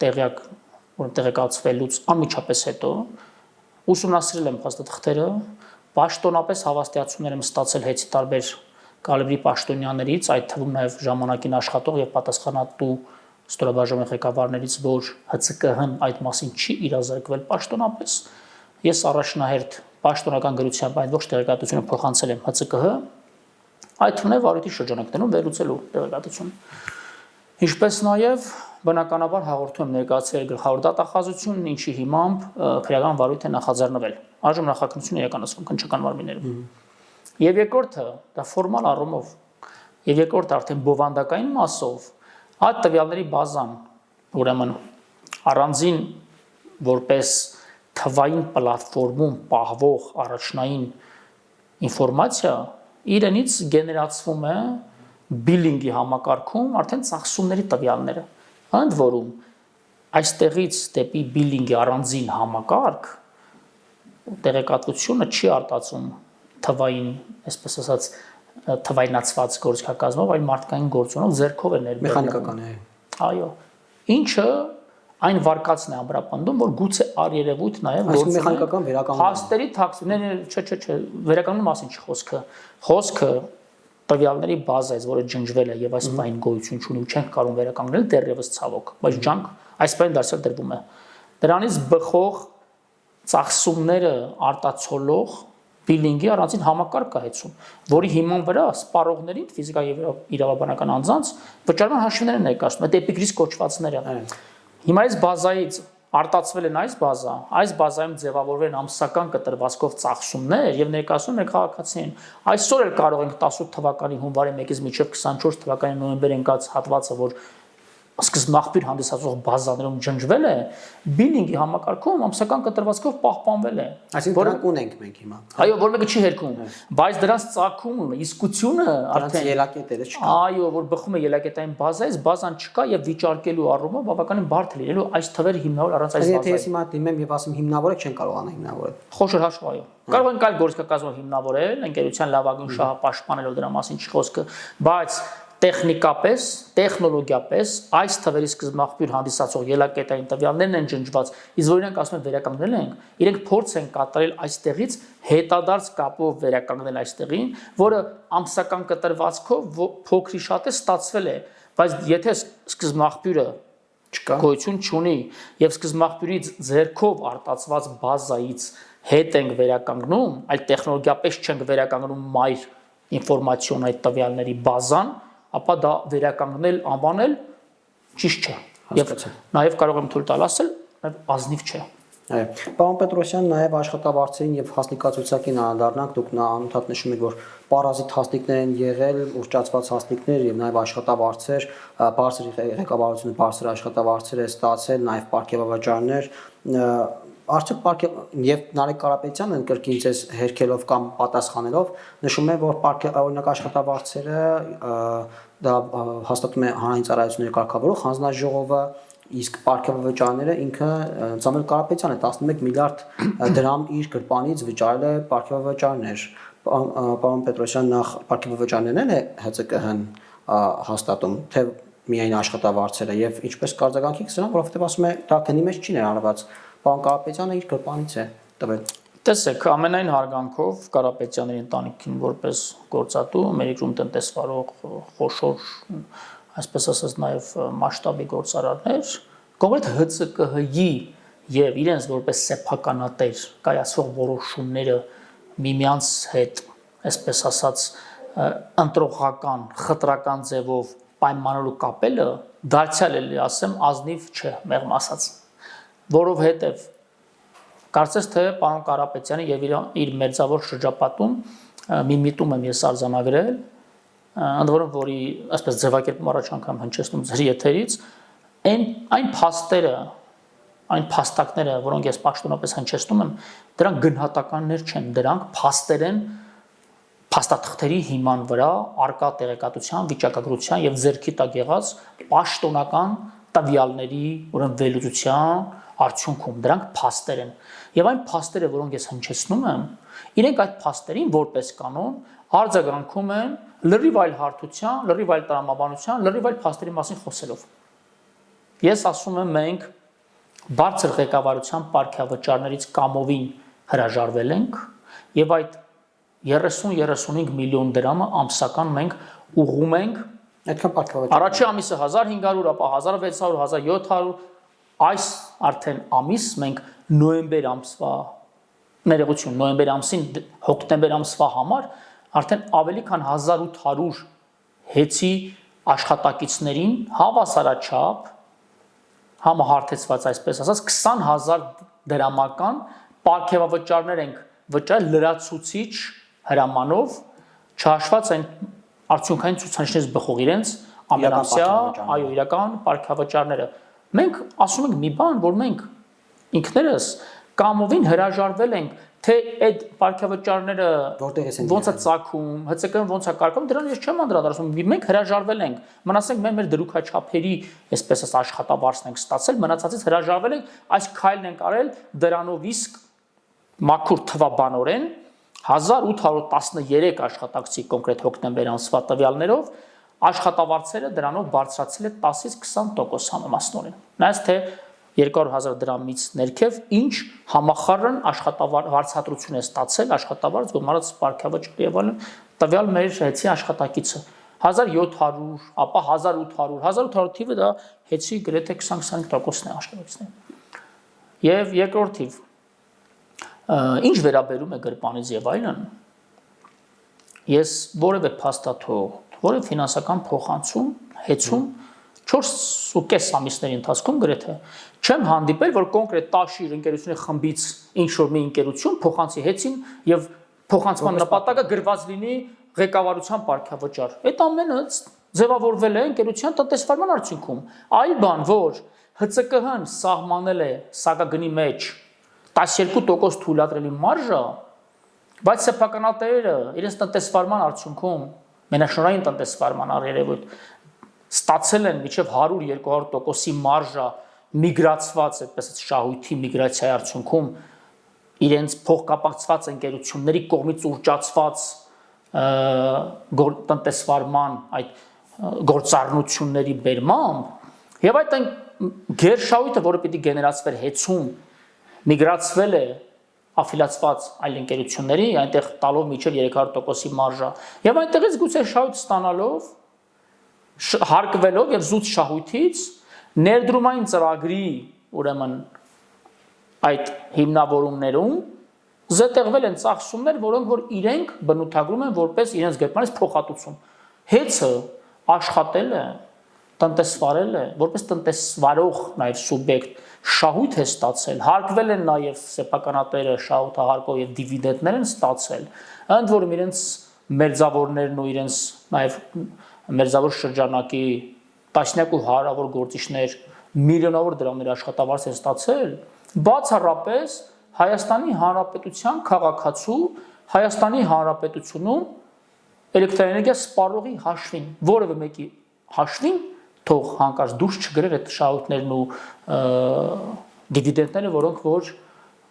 տեղեկացվելուց անմիջապես հետո ուսումնասիրել եմ փաստաթղթերը, պաշտոնապես հավաստիացումներ եմ ստացել հեծի տարբեր կալիբրի պաշտոնյաներից, այդ թվում նաև ժամանակին աշխատող եւ պատասխանատու ստորաբաժանումի ղեկավարներից, որ ՀՑԿ-հն այդ մասին չի իրազեկվել պաշտոնապես։ Ես առաջնահերթ պաշտոնական գրությամբ այդ ողջ տեղեկատվությունը փոխանցել եմ ՀՑԿ-ը, այդ թվում է վարույթի շրջանակներում վերլուծելու տեղեկատվություն։ Ինչպես նաև բնականաբար հաղորդում եմ ներկայացրել գլխավոր դատախազությունն, ինչի հիմամբ քրեական վարույթ է նախաձեռնվել։ Այժմ նախաքննություն է իրականացվում քննչական մարմիններում։ Եվ երկրորդը դա ֆորմալ առումով, եւ երկրորդը արդեն բովանդակային մասով այդ տվյալների բազան, ուրեմն առանձին որպես թվային պլատֆորմում պահվող առաջնային ինֆորմացիա իրենից գեներացվում է բիլինգի համակարգում արդեն ծախսումների տվյալները։ Ընդ որում այստեղից դեպի բիլինգի առանձին համակարգ տեղեկատվությունը չի արտացում թվային, այսպես ասած, թվայնացված գործիքակազմով, այլ մարդկային գործոնով ձեռքով է ներբերվում։ Մեխանիկական է։ Այո։ Ինչը այն վարկածն է ամրապնդում, որ գուցե առերևույթ նաև գործում է մեխանիկական վերականգնում։ Փաստերի թաքցում, չէ, վերականգնելու մասին չի խոսքը։ Խոսքը տվյալների բազայից, որը ջնջվել է եւ այս բային գոյություն ունի ու չենք կարող վերականգնել դեռևս ցավոք, բայց ջանք այս բանը դարձյալ դրվում է։ Դրանից բխող ծախսումները արտացոլող բիլինգի առանձին համակարգ կա հեծում, որի հիման վրա սպառողներին ֆիզիկայի եւ իրավաբանական անձանց վճարման հաշիվները ներկայացնում, այդ էպիկրիզ կոչվածները։ Հիմա այս բազայից արտացվել են այս բազայում ձևավորվել են ամսական կտրվածքով ծախսումներ եւ ներկայացնում են քաղաքացին։ Այսօր էլ կարող ենք 18 թվականի հունվարի 1-ից մինչեւ 24 թվականի նոյեմբեր ընկած հատվածը, որ սկզբնաղբյուր հանդիսացող բազաներում ջնջվել է, բիլինգի համակարգում ամսական կտրվածքով պահպանվել է։ Այսինքն դրանք ունենք մենք հիմա։ Այո, որ մեկը չի հերքում, բայց դրանց ծագումը, իսկությունը արդեն ելակետերը չկա։ Այո, որ բխում է ելակետային բազայից, բազան չկա եւ վիճարկելու առումով բավականին բարդ է լինելու այս թվերը հիմնավոր առանց այս բազայի։ Եթե ես հիմա դիմեմ եւ ասեմ հիմնավորեք, չեն կարողանա հիմնավորել։ Խոշոր հաշվ, այո։ Կարող ենք այլ գործիքակազմով հիմնավորել, ընկերության լավագույն շահը պաշտպանելով դրա մասին չի խոսքը, բայց տեխնիկապես, տեխնոլոգիապես այս թվերի սկզբնաղբյուր հանդիսացող ելակետային տվյալներն են ջնջված, իսկ որ իրենք ասում են վերականգնել ենք, իրենք փորձ են կատարել այստեղից հետադարձ կապով վերականգնել այստեղին, որը ամսական կտրվածքով փոքրի շատ է ստացվել է, բայց եթե սկզբնաղբյուրը գոյություն չունի եւ սկզբնաղբյուրից ձեռքով արտացված բազայից հետ ենք վերականգնում, այլ տեխնոլոգիապես չենք վերականգնում մայր ինֆորմացիոն այդ տվյալների բազան, ապա դա վերականգնել, անվանել ճիշտ չէ։ Եվ նաև կարող եմ թույլ տալ ասել, ազնիվ չէ։ Այո, պարոն Պետրոսյան, նաև աշխատավարձերին եւ հասնիկացուցակին անդառնանք, դուք անընդհատ նշում եք, որ պարազիտ հասնիկներ են եղել, ուռճացված հասնիկներ եւ նաև աշխատավարձեր, բարձր ղեկավարությունը բարձր աշխատավարձեր է ստացել, նաև պարգևավճարներ, արդյոք եւ Նարեկ Կարապետյանը կրկին ցես հերքելով կամ պատասխանելով նշում է, որ օրինակ աշխատավարձերը դա հաստատում է հանրային ծառայությունների կարգավորող հանձնաժողովը, իսկ պարգևավճարները ինքը Սամվել Կարապետյանը 11 միլիարդ դրամ իր գրպանից վճարել է պարգևավճարներ։ Պարոն Պետրոսյան, նախ պարգևավճարներն է ՀՑԿ-հն հաստատում, թե միայն աշխատավարձերը եւ ինչպես կարձագանքիք սրան, որովհետեւ ասում է դա գնի մեջ չի ներառված։ Պարոն Կարապետյանը իր գրպանից է տվել։ Տեսեք, ամենայն հարգանքով Կարապետյանների ընտանիքին որպես գործատու, Ամերիկում տնտեսվարող խոշոր, այսպես ասած, նաև մասշտաբի գործարարներ, կոնկրետ ՀՑԿՀ-ի եւ իրենց որպես սեփականատեր կայացող որոշումները միմյանց հետ, այսպես ասած, ընտրողական, խտրական ձևով պայմանելու կապելը դարձյալ էլի ասեմ ազնիվ չէ, մեղմ ասած, որովհետեւ կարծես թե պարոն Կարապետյանը եւ իր մերձավոր շրջապատում մի միտում եմ ես արձանագրել, ընդ որում որի այսպես ձևակերպում առաջ անգամ հնչեցնում ձեր եթերից, այն փաստերը, այն փաստակները, որոնք ես պաշտոնապես հնչեցնում եմ, դրանք գնահատականներ չեն, դրանք փաստեր են փաստաթղթերի հիման վրա արկա տեղեկատվության, վիճակագրության եւ ձեռքի տակ եղած պաշտոնական տվյալների, ուրեմն վերլուծության արդյունքում դրանք փաստեր են։ Եվ այն փաստերը, որոնք ես հնչեցնում եմ, իրենք այդ փաստերին որպես կանոն արձագանքում են լրիվ այլ հարթության, լրիվ այլ տրամաբանության, լրիվ այլ փաստերի մասին խոսելով։ Ես ասում եմ մենք բարձր ղեկավարության պարգևավճարներից կամովին հրաժարվել ենք եւ այդ 30-35 միլիոն դրամը ամսական մենք ուղղում ենք այդքան պարգևավճար։ Առաջի ամիսը 1500, ապա 1600, 1700 այս արդեն ամիս մենք նոյեմբեր ամսվա ներողություն, նոյեմբեր ամսին հոկտեմբեր ամսվա համար արդեն ավելի քան 1800 հեծի աշխատակիցներին հավասարաչափ համահարթեցված այսպես ասած 20000 դրամական պարգևավճարներ ենք վճարել լրացուցիչ հրամանով չհաշված այն արդյունքային ցուցանիշներից բխող իրենց ամենամսյա այո իրական պարգևավճարները մենք ասում ենք մի բան որ մենք ինքներս կամովին հրաժարվել ենք թե այդ պարգևավճարները ոնց է ծագում ՀՑԿ-ն ոնց է կարգում դրան ես չեմ անդրադառնում մենք հրաժարվել ենք մնացենք մեր դրուքաչափերի այսպես ասած աշխատավարձն ենք ստացել մնացածից հրաժարվել ենք այս քայլն ենք արել դրանով իսկ մաքուր թվաբանորեն 1813 աշխատակցի կոնկրետ հոկտեմբեր ամսվա տվյալներով աշխատավարձերը դրանով բարձրացել է 10-ից 20% համեմասնորեն նայած թե 200,000 դրամից ներքև ինչ համախառն աշխատավարձատրություն է ստացել աշխատավարձ գումարած պարգևավճար եւ այլն տվյալ մեր հեծի աշխատակիցը 1700 ապա 1800 թիվը դա հեծի գրեթե 20-25%-ն է աշխատակիցների եւ երկրորդ թիվ ինչ վերաբերում է գրպանից եւ այլն ես որևէ փաստաթող որևէ ֆինանսական փոխանցում հեծում 4.5 ամիսների ընթացքում գրեթե չեմ հանդիպել, որ կոնկրետ տաշիր ընկերությունների խմբից ինչ որ մի ընկերություն փոխանցի հեծին եւ փոխանցման նպատակը գրված լինի ղեկավարության պարգևաճար։ Այդ ամենը ձևավորվել է ընկերության տնտեսվարման արդյունքում։ Այլ բան, որ ՀՑԿՀ-ն սահմանել է սակագնի մեջ 12% թույլատրելի մարժա, բայց սեփականատերերը իրենց տնտեսվարման արդյունքում մենաշնորհային տնտեսվարման առերևույթ ստացել են մինչև 100-200%-ի մարժա միգրացված, այդպես շահույթի միգրացիայի արդյունքում իրենց փոխկապակցված ընկերությունների կողմից ուռճացված տնտեսվարման այդ գործառնությունների բերմամբ եւ այդ գերշահույթը, որը պիտի գեներացվեր հեծում, միգրացվել է աֆիլացված այլ ընկերությունների, այնտեղ տալով մինչև 300%-ի մարժա եւ այնտեղից գուցե շահույթ ստանալով հարկվելով եւ զուտ շահույթից ներդրումային ծրագրի ուրեմն այդ հիմնավորումներում զետեղվել են ծախսումներ, որոնք որ իրենք բնութագրում են որպես իրենց գերմանից փոխհատուցում։ Հեծը աշխատել է, տնտեսվարել է, որպես տնտեսվարող նաև սուբյեկտ շահույթ է ստացել, հարկվել են նաև սեփականատերը շահութահարկով եւ դիվիդենդներ են ստացել, ընդ որում իրենց մերձավորներն ու իրենց նաև մերձավոր շրջանակի տասնյակ ու հարավոր գործիչներ միլիոնավոր դրամներ աշխատավարձ են ստացել, բացառապես Հայաստանի Հանրապետության քաղաքացու Հայաստանի Հանրապետությունում էլեկտրաէներգիա սպառողի հաշվին, որևէ մեկի հաշվին թող հանկարծ դուրս չգրեր այդ շահույթներն ու դիվիդենդները, որոնք որ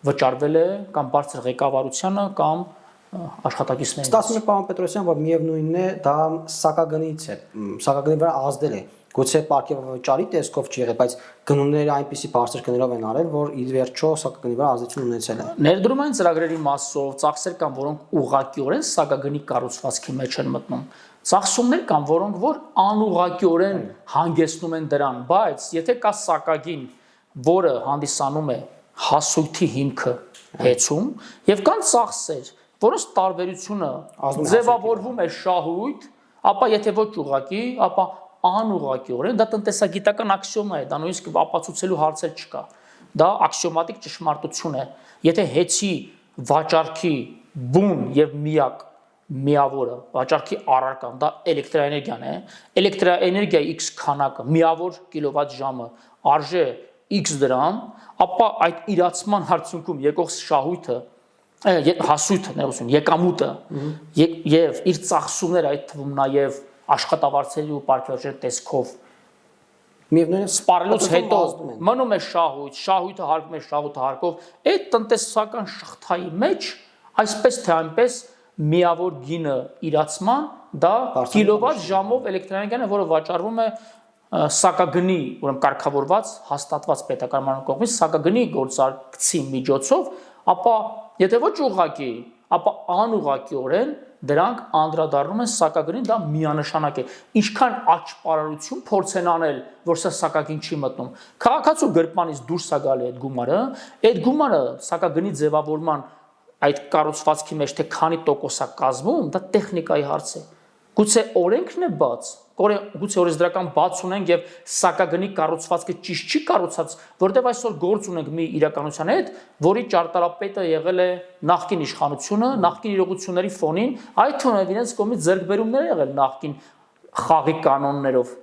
վճարվել է կամ բարձր ղեկավարությանը կամ աշխատակիցներին։ Ստացվում է պարոն Պետրոսյան, որ միևնույնն է, դա սակագնից է, սակագնի վրա ազդել է։ Գուցե պարգևաճարի տեսքով չի եղել, բայց գնումները այնպիսի բարձր գներով են արել, որ իր վերջո սակագնի վրա ազդեցություն ունեցել է։ Ներդրումային ծրագրերի մասով ծախսեր կան, որոնք ուղղակիորեն սակագնի կառուցվածքի մեջ են մտնում։ Ծախսումներ կան, որոնք որ անուղղակիորեն հանգեցնում են դրան, բայց եթե կա սակագին, որը հանդիսանում է հասույթի հիմքը հեծում, եւ կան ծախսեր, որոնց տարբերությունը ձևավորվում է շահույթ, ապա եթե ոչ ուղղակի, ապա անուղղակիորեն դա տնտեսագիտական աքսիոմա է, դա նույնիսկ ապացուցելու հարցեր չկա։ Դա աքսիոմատիկ ճշմարտություն է։ Եթե հեծի վաճառքի բուն եւ միավորը, վաճառքի առարկան, դա էլեկտրաէներգիան է, էլեկտրաէներգիայի X քանակը, միավոր կիլովատ ժամը արժե X դրամ, ապա այդ իրացման արդյունքում եկող շահույթը հասույթը, ներողություն, եկամուտը եւ իր ծախսումները, այդ թվում նաեւ աշխատավարձերի ու պարգևաճարի տեսքով միևնույնն է սպառելուց հետո մնում է շահույթ, շահույթը հարկվում է շահութահարկով, այդ տնտեսական շղթայի մեջ այսպես թե այնպես միավոր գինը իրացման դա կիլովատ ժամով էլեկտրաէներգիան է, որը վաճառվում է սակագնի, ուրեմն կարգավորված, հաստատված պետական կողմից սակագնի գործակցի միջոցով, ապա եթե ոչ ուղղակի, ապա անուղղակիորեն դրանք անդրադառնում են սակագնին, դա միանշանակ է։ Ինչքան աճպարարություն փորձ են անել, որ սա սակագին չի մտնում։ Քաղաքացու գրպանից դուրս է գալի այդ գումարը սակագնի ձևավորման այդ կառուցվածքի մեջ թե քանի տոկոս է կազմում, դա տեխնիկայի հարց է։ Գուցե օրենքն է բաց, գուցե օրենսդրական բաց ունենք եւ սակագնի կառուցվածքը ճիշտ չի կառուցած, որտեղ այսօր գործ ունենք մի իրականության հետ, որի ճարտարապետը եղել է նախկին իշխանությունը, նախկին իրողությունների ֆոնին, այդ թվում իրենց կողմից ձեռքբերումներ եղել նախկին խաղի կանոններով։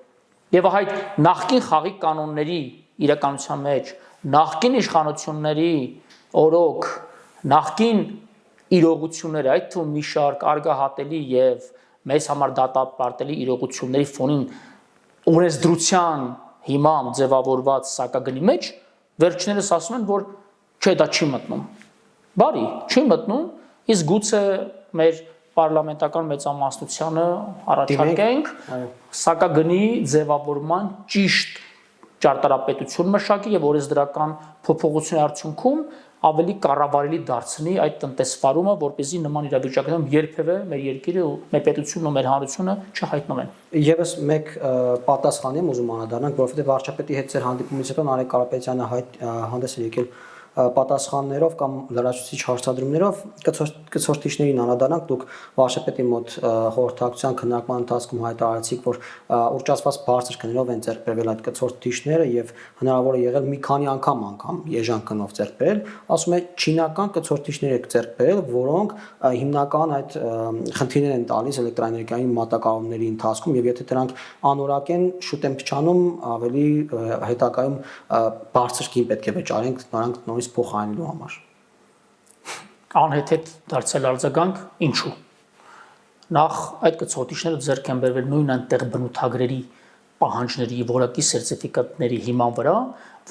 Եվ այդ նախկին խաղի կանոնների իրականության մեջ նախկին իշխանությունների օրոք, նախկին իրողությունները, այդ թվում մի շարք արգահատելի եւ մեզ համար դատապարտելի իրողությունների ֆոնին օրենսդրության հիմամբ ձևավորված սակագնի մեջ վերջներս ասում են, որ չէ, դա չի մտնում։ Բարի, չի մտնում, իսկ գուցե մեր պարլամենտական մեծամասնությանը առաջարկենք սակագնի ձևավորման ճիշտ ճարտարապետություն մշակի եւ օրենսդրական փոփոխությունների արդյունքում ավելի կառավարելի դարձնի այդ տնտեսվարումը, որպեսզի նման իրավիճակներում երբևէ մեր երկիրը ու մեր պետությունն ու մեր հանրությունը չհայտնվեն։ Եվս մեկ պատասխան եմ ուզում անդրադառնանք, որովհետեւ վարչապետի հետ ձեր հանդիպումից հետո Նարեկ Կարապետյանը հանդես է եկել պատասխաններով կամ լրացուցիչ հարցադրումներով կցորդիչներին անդրադառնանք, դուք վարչապետի մոտ խորհրդակցության քննարկման ընթացքում հայտարարեցիք, որ ուռճացված բարձր գներով են ձեռք բերվել այդ կցորդիչները եւ հնարավոր է եղել մի քանի անգամ եժան գնով ձեռք բերել, ասում է չինական կցորդիչներ եք ձեռք բերել, որոնք հիմնական այդ խնդիրներ են տալիս էլեկտրաէներգիայի մատակարարումների ընթացքում եւ եթե դրանք անորակ են, շուտ են փչանում, ավելի հետագայում բարձր գին պետք է վճարենք նրանք նորից փոխարինելու համար։ Անհեթեթ դարձել արձագանք ինչու։ Նախ այդ կցորդիչները ձեռք են բերվել նույն այնտեղ բնութագրերի պահանջների որակի սերտիֆիկատների հիման վրա,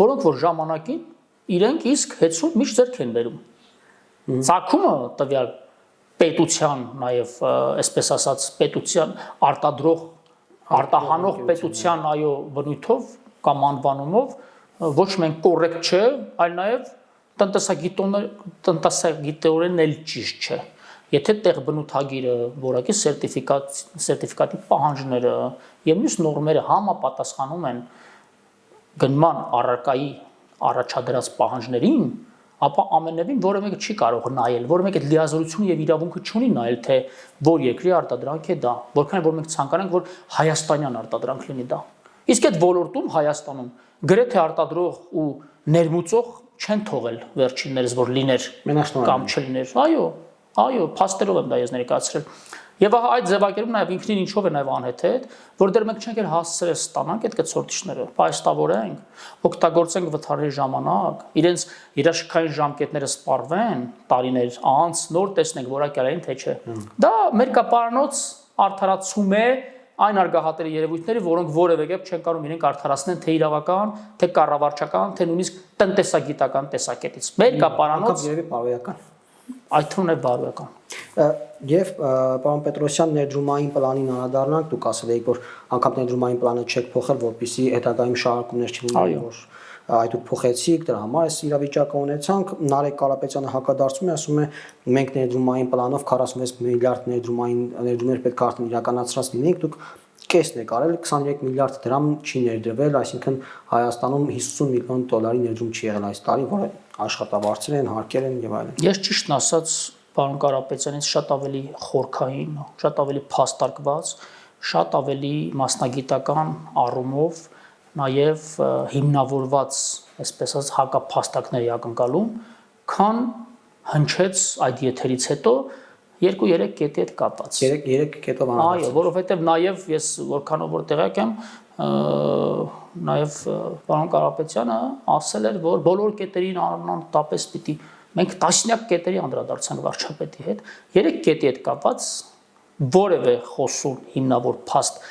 որոնք որ ժամանակին իրենք իսկ հեծում միշտ ձեռք են բերում։ Ծագումը տվյալ պետության, նաև այսպես ասած պետության արտահանող պետության այո բնույթով կամ անվանումով ոչ միայն կոռեկտ չէ, այլ նաև տնտեսագիտորեն էլ ճիշտ չէ։ Եթե տեղ բնութագիրը, որակի սերտիֆիկատի պահանջները եւ մյուս նորմերը համապատասխանում են գնման առարկայի առաջադրած պահանջներին, ապա ամենևին որը մեկը չի կարող նայել, որը մեկը լիազորություն եւ իրավունքը չունի նայել, թե որ երկրի արտադրանք է դա, որքան որ մենք ցանկանանք, որ հայաստանյան արտադրանք լինի դա։ Իսկ այդ ոլորտում Հայաստանում գրեթե արտադրող ու ներմուծող չեն թողել վերջիններս, որ լիներ կամ չլիներ։ Այո, փաստերով եմ դա ես ներկայացրել։ Եվ ահա այդ ձևակերպում նաև ինքնին ինչով է նաև անհեթեթ, որ դեռ մենք չենք հասցրել ստանանք այդ կցորդիչները, պայստավորենք, օգտագործենք վթարի ժամանակ, իրենց երաշխիքային ժամկետները սպառվեն, տարիներ անց, նոր տեսնենք որակյալային թե չէ։ Դա մեր կապարանոց արդարացում է այն արգահատերի երևույթները, որոնք որևէ կերպ չեն կարող իրենք արդարացնել թե իրավական, թե կառավարչական, թե նույնիսկ տնտեսագիտական տեսակետից։ Մեր կապարանոց երևի բարոյական։ Այդ թվում է բարոյական։ Եվ պարոն Պետրոսյան, ներդրումային պլանին անդրադառնանք, դուք ասել եք, որ անգամ ներդրումային պլանը չեք փոխել, որպեսզի հետագայում շարունակումներ չլինեն, որ այդ դուք փոխեցիք, դրա համար այս իրավիճակը ունեցանք։ Նարեկ Կարապետյանը հակադարձում է, ասում է, մենք ներդրումային պլանով 46 միլիարդ ներդրումներ պետք է արդեն իրականացրած լինենք, դուք կեսն եք արել, 23 միլիարդ դրամ չի ներդրվել, այսինքն Հայաստանում 50 միլիոն դոլարի ներդրում չի եղել այս տարի, որը աշխատավարձեր են, հարկեր են եւ այլն։ Ես ճիշտն ասած, պարոն Կարապետյանից շատ ավելի խորքային, շատ ավելի փաստարկված, շատ ավելի մասնագիտական առումով, նաև հիմնավորված, այսպես ասած, հակափաստարկների ակնկալում, քան հնչեց այդ եթերից հետո 2-3 կետի հետ կապված։ 3 կետով Այո, որովհետև նաև ես որքանով որ տեղյակ եմ, նաև պարոն Կարապետյանը ասել էր, որ բոլոր կետերին անընդհատապես պիտի մենք տասնյակ կետերի անդրադարձանք վարչապետի հետ, 3 կետի հետ կապված որևէ խոսուն հիմնավոր փաստ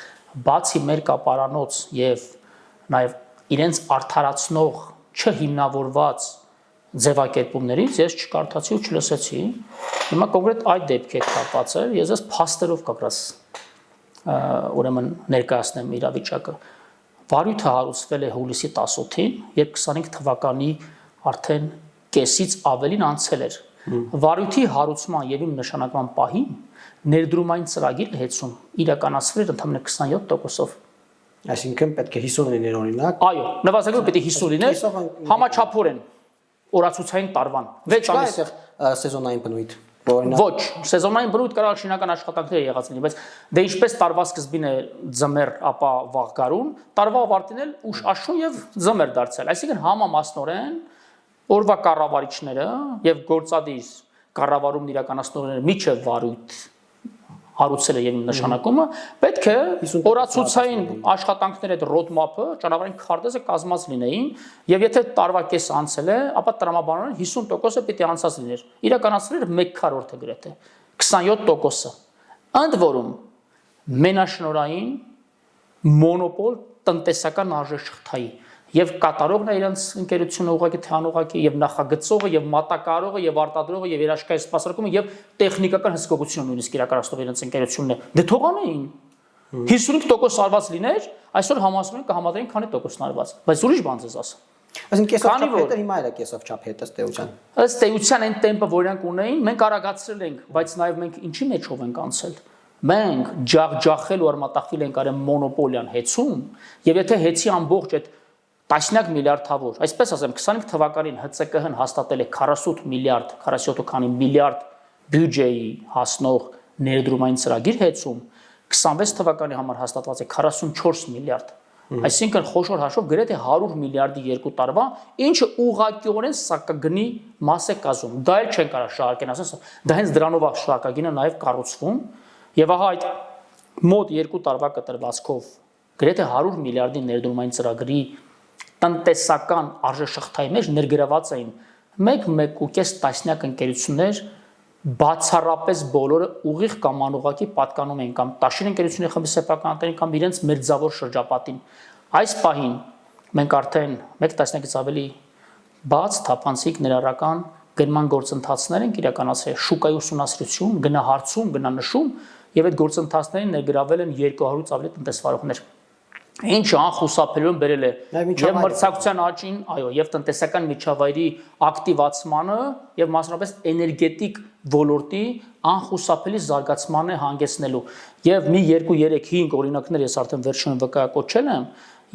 բացի մեր կապարանոց եւ նաև իրենց արդարացնող չհիմնավորված ձևակերպումներից ես չկարդացի ու չլսեցի։ Հիմա կոնկրետ այդ դեպքի հետ կապված էր, ես ես փաստերով կապված ուրեմն ներկայացնեմ իրավիճակը։ Վարույթը հարուցվել է հուլիսի 18-ին, երբ 25 թվականի արդեն կեսից ավելին անցել էր։ Վարույթի հարուցման եւ իմ նշանակման պահին ներդրումային ծրագիրը հեծում իրականացվել էր ընդամենը 27%-ով։ Այսինքն պետք է 50 լիներ օրինակ։ Այո, նվազագույն պետք է 50 լիներ, համաչափորեն օրացուցային տարվան 6 ամիս սեզոնային բնույթ։ Ոչ, սեզոնային բնույթ կարող շինական աշխատանքներ եղած լինի, բայց դե ինչպես տարվա սկզբին է ձմեռ, ապա վաղ գարուն, տարվա ավարտին էլ ուշ աշուն եւ ձմեռ դարձել։ Այսինքն համամասնորեն օրվա կառավարիչները եւ գործադիր կառավարումն իրականացնողները միջև վարույթ հարուցել է եւ նշանակումը պետք է օրացուցային աշխատանքների այդ ռոդմափը ճանապարհային քարտեզը կազմած լինեին եւ եթե տարվա կես անցել է, ապա տրամաբանորեն 50%-ը պիտի անցած լիներ։ Իրականացնել 1/4-ը գրեթե 27%-ը։ Ընդ որում մենաշնորային մոնոպոլ տնտեսական արժեշղթայի եւ կատարողն է իրենց ընկերությունը ուղղակի թե անուղղակի եւ նախագծողը եւ մատակարարողը եւ արտադրողը եւ երաշխիքային սպասարկումը եւ տեխնիկական հսկողությունը նույնիսկ իրականացնող իրենց ընկերությունն է։ Դե թողանեին 55% արված լիներ, այսօր համասարին կհամադրեին քանի տոկոսն արված, բայց ուրիշ բան ձեզ ասեմ։ Այսինքն կեսով չափ հետը հիմա էլ է կեսով չափ հետը ըստ էության։ Ըստ էության այն տեմպը, որ իրանք ունեին, մենք արագացրել ենք, բայց նաեւ մենք ինչի մեջով ենք անցել։ Մենք ջախջախել ու արմատախիլ ենք արել մոնոպոլիան հեծում, եւ եթե հեծի ամբողջ այդ տասնյակ միլիարդավոր, այսպես ասեմ, 25 թվականին ՀՑԿՀ-ն հաստատել է 48 միլիարդ, 47 քանի միլիարդ բյուջեի հասնող ներդրումային ծրագիր հեծում, 26 թվականի համար հաստատված է 44 միլիարդ։ Այսինքն խոշոր հաշվով գրեթե 100 միլիարդի 2 տարվա, ինչը ուղղակիորեն սակագնի մաս է կազմում։ Դա էլ չեն կարող շարքեն ասես, դա հենց դրանով է շարքագինը նաև կառուցվում, եւ ահա այդ մոտ 2 տարվա կտրվածքով գրեթե 100 միլիարդի ներդրումային ծրագրի տնտեսական արժեշղթայի մեջ ներգրաված էին 1.5 տասնյակ ընկերություններ, բացառապես բոլորը ուղիղ կամ անուղղակի պատկանում են կամ տաշին ընկերությունների խմբի սեփականատերին կամ իրենց մերձավոր շրջապատին։ Այս պահին մենք արդեն 1 տասնյակից ավելի բաց թափանցիկ ներառական գնման գործընթացներ ենք իրականացրել, շուկայի ուսումնասիրություն, գնահարցում, գնանշում, եւ այդ գործընթացներին ներգրավել են 200-ից ավելի տնտեսվարողներ։ Ինչը անխուսափելիորեն բերել է եւ մրցակցության աճին, այո, եւ տնտեսական միջավայրի ակտիվացմանը եւ մասնավորապես էներգետիկ ոլորտի անխուսափելի զարգացմանը հանգեցնելու։ Եվ մի 2-3-5 օրինակներ ես արդեն վերջին վկայակոչել եմ,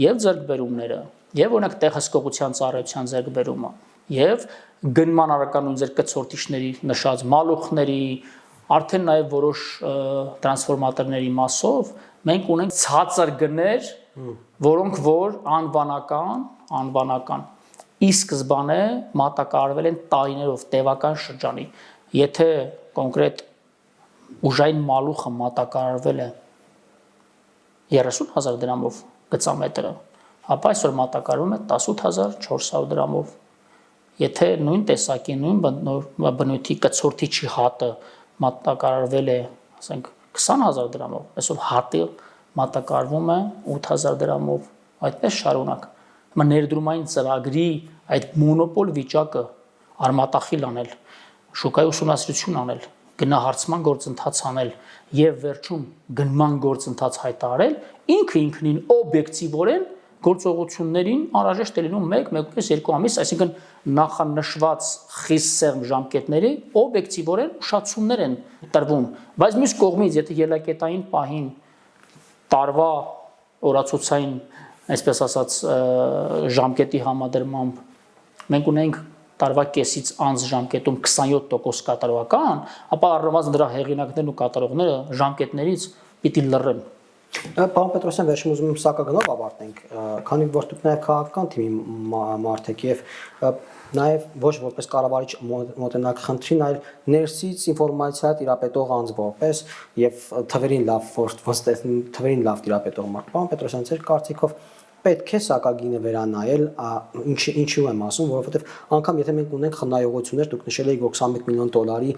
եւ ձեռքբերումները, եւ օրինակ տեղհսկողության ծառայության ձեռքբերումը, եւ գնման արականուն ձեր կցորդիչների նշած մալուխների, արդեն նաեւ որոշ տրանսֆորմատորների մասով մենք ունենք ցածր գներ, որոնք որ անվանական ի սկզբանե մատակարարվել են տարիներով տևական շրջանի։ Եթե կոնկրետ ուժային մալուխը մատակարարվել է 30,000 դրամով գծամետրը, ապա այսօր մատակարարվում է 18,400 դրամով։ Եթե նույն տեսակի, նույն բնույթի կցորդիչի հատը մատակարարվել է, ասենք 20,000 դրամով, այսօր հատը մատակարարվում է 8,000 դրամով, այդպես շարունակ։ Հիմա ներդրումային ծրագրի այդ մոնոպոլ վիճակը արմատախիլ անել, շուկայի ուսումնասիրություն անել, գնահարցման գործընթաց անել եւ վերջում գնման գործընթաց հայտարարել, ինքը ինքնին օբյեկտիվորեն գործողություններին անհրաժեշտ է լինում 1-1.5-2 ամիս, այսինքն նախանշված խիստ սեղմ ժամկետների օբյեկտիվորեն ուշացումներ են տրվում, բայց մյուս կողմից, եթե ելակետային պահին տարվա օրացուցային, այսպես ասած, ժամկետի համադրմամբ մենք ունենք տարվա կեսից անց ժամկետում 27% կատարողական, ապա առնվազն դրա հեղինակներն ու կատարողները ժամկետներից պիտի լռեն։ Պարոն Պետրոսյան, վերջում ուզում եմ սակագնով ավարտենք, քանի որ դուք նաև քաղաքական թիմի մարդ եք եւ նաև ոչ որպես կառավարիչ մոտենակ խնդրին, այլ ներսից ինֆորմացիա տիրապետող անձ որպես եւ թվերին լավ տիրապետող մարդ։ Պարոն Պետրոսյան, ձեր կարծիքով պետք է սակագինը վերանայել, ինչու եմ ասում, որովհետև անգամ եթե մենք ունենք խնայողություններ, դուք նշել եք, որ 21 միլիոն դոլարի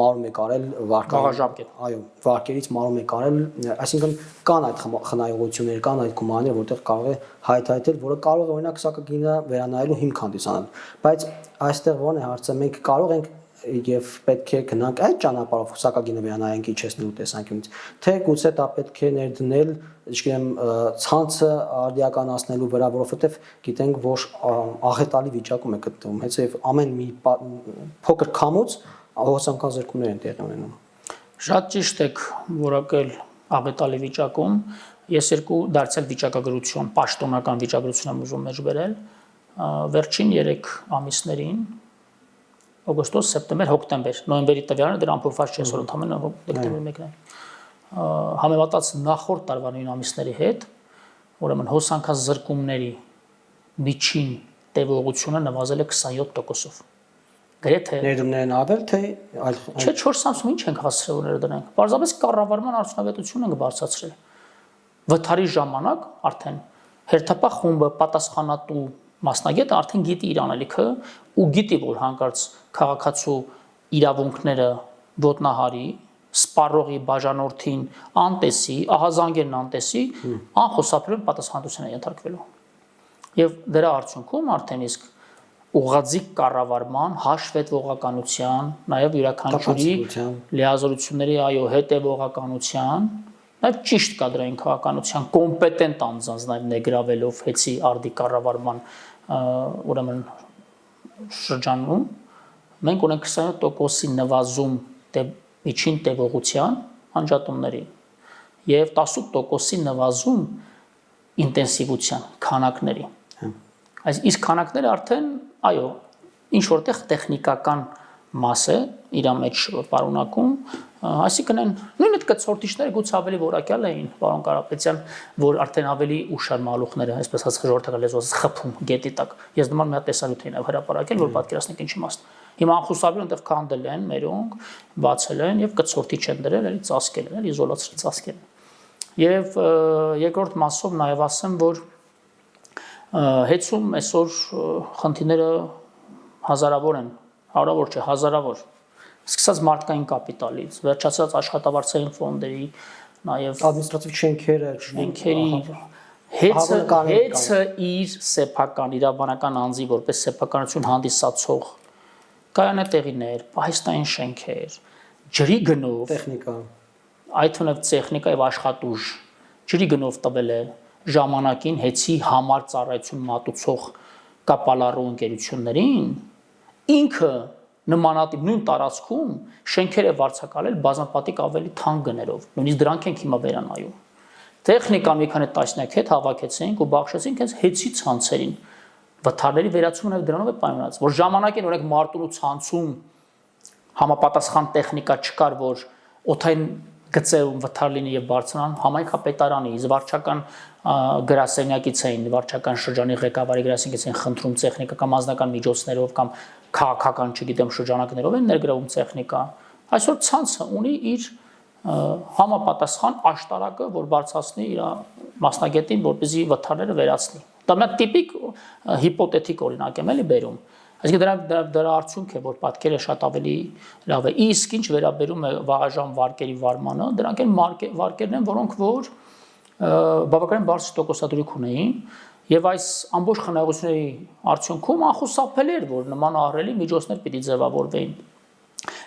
մարում եք արել վարկաժամկետ, այո, վարկերից մարում եք արել, այսինքն կան այդ խնայողություններ, կան այդ գումարներ, որտեղ կարող է հայթայթել, որը կարող է օրինակ սակագինը վերանայելու հիմք հանդիսանալ, բայց այստեղ ո՞րն է հարցը, մենք կարող ենք եւ պետք է գնանք այդ ճանապարհով սակագինը վերանայենք իջեցնելու տեսանկյունից, թե գուցե դա պետք է ներդնել, չգիտեմ, ցանցը արդիականացնելու վրա, որովհետեւ գիտենք, որ աղետալի վիճակում է գտնվում, հենց եւ ամեն մի փոքր քամուց հոսանքան զրկումներ են տեղի ունենում։ Շատ ճիշտ եք որակել աղետալի վիճակում, ես երկու դարձյալ վիճակագրություն, պաշտոնական վիճակագրություն եմ ուզում մեջ բերել, վերջին 3 ամիսներին օգոստոս, սեպտեմբեր, հոկտեմբեր, նոյեմբերի տվյալները դրա ամփոփված չէ, այսօր ընդհանրապես դեկտեմբերի 1-ն է։ Համեմատած նախորդ տարվա նույն ամիսների հետ, ուրեմն հոսանքազրկումների միջին տևողությունը նվազել է 27%-ով։ Գրեթե ներդրումներն ավել թե այլ չէ 4 ամսում ինչ ենք հասցրել ուներ դրանք։ Պարզապես կառավարման արդյունավետությունն ենք բարձրացրել։ Վթարի ժամանակ արդեն հերթապահ խումբը պատասխանատու մասնագետը արդեն գիտի իր անելիքը ու գիտի, որ հանկարծ քաղաքացու իրավունքները ոտնահարի, սպառողի բաժանորդին անտեսի, ահազանգերն անտեսի, անխուսափելիորեն պատասխանատվության է ենթարկվելու։ Եվ դրա արդյունքում արդեն իսկ ուղղաձիգ կառավարման, հաշվետվողականության, նաև յուրաքանչյուրի լիազորությունների այո հետևողականության, նաև ճիշտ կադրային քաղաքականության կոմպետենտ անձանց նաև ներգրավելով հեծի արդի կառավարման ուրեմն շրջանում մենք ունենք 27%-ի նվազում միջին տևողության անջատումների եւ 18%-ի նվազում ինտենսիվության քանակների։ Այս իսկ քանակները արդեն, այո, ինչ որտեղ տեխնիկական մաս է իր մեջ պարունակում, այսինքն են նույն այդ կցորդիչները գուցե ավելի որակյալ էին, պարոն Կարապետյան, որ արդեն ավելի ուշար մալուխները, այսպես ասած ժողովրդական լեզվով խփում գետի տակ։ Ես նման մի հատ տեսանյութ եմ հրապարակել, որ պատկերացնեք ինչ իմաստ։ Հիմա անխուսափելի այնտեղ քանդել են, մերոնք, բացել են եւ կցորդիչ են դրել, էլի ծածկել են, էլի իզոլացրել ծածկել են։ Եվ երկրորդ մասով նաեւ ասեմ, որ հեծում այսօր խնդիրները հազարավոր են, հարյուրավոր չէ, հազարավոր։ Սկսած մարդկային կապիտալից, վերջացած աշխատավարձային ֆոնդերի, նաև ադմինիստրատիվ շենքերը, հեծը իր սեփական իրավաբանական անձի որպես սեփականություն հանդիսացող կայանատեղիներ, պահեստային շենքեր, ջրի գնով, տեխնիկա, այդ թվում տեխնիկա եւ աշխատուժ, ջրի գնով տվել է ժամանակին հեծի համար ծառայություն մատուցող կապալառու ընկերություններին, ինքը նմանատիպ նույն տարածքում շենքեր է վարձակալել բազմապատիկ ավելի թանկ գներով, նույնիսկ դրանք ենք հիմա վերանայում։ Տեխնիկան մի քանի տասնյակ հետ հավաքեցինք ու բաշխեցինք հենց հեծի ցանցերին։ Վթարների վերացումը նաև դրանով է պայմանավորված, որ ժամանակին օրենք Մարտունու ցանցում համապատասխան տեխնիկա չկար, որ օթային գծերում վթար լինի եւ բարձրանան, համայնքապետարանի, վարչական գրասենյակից էին, վարչական շրջանի ղեկավարի գրասենյակից էին խնդրում տեխնիկա կամ անձնական միջոցներով կամ քաղաքական, չգիտեմ, շրջանակներով են ներգրավում տեխնիկա։ Այսօր ցանցը ունի իր համապատասխան աշտարակը, որ բարձրացնի իր մասնագետին, որպեսզի վթարները վերացնի։ Դա մի տիպիկ հիպոթետիկ օրինակ եմ էլի բերում։ Այսինքն դրա արդյունք է, որ պատկերը շատ ավելի լավ է։ Իսկ ինչ վերաբերում է վաղաժամ վարկերի վարմանը, դրանք են վարկերն են, որոնք որ բավականին բարձր տոկոսադրույք ունեին, եւ այս ամբողջ խնայողությունների արդյունքում անխուսափելի էր, որ նման ահռելի միջոցներ պիտի ձևավորվեին։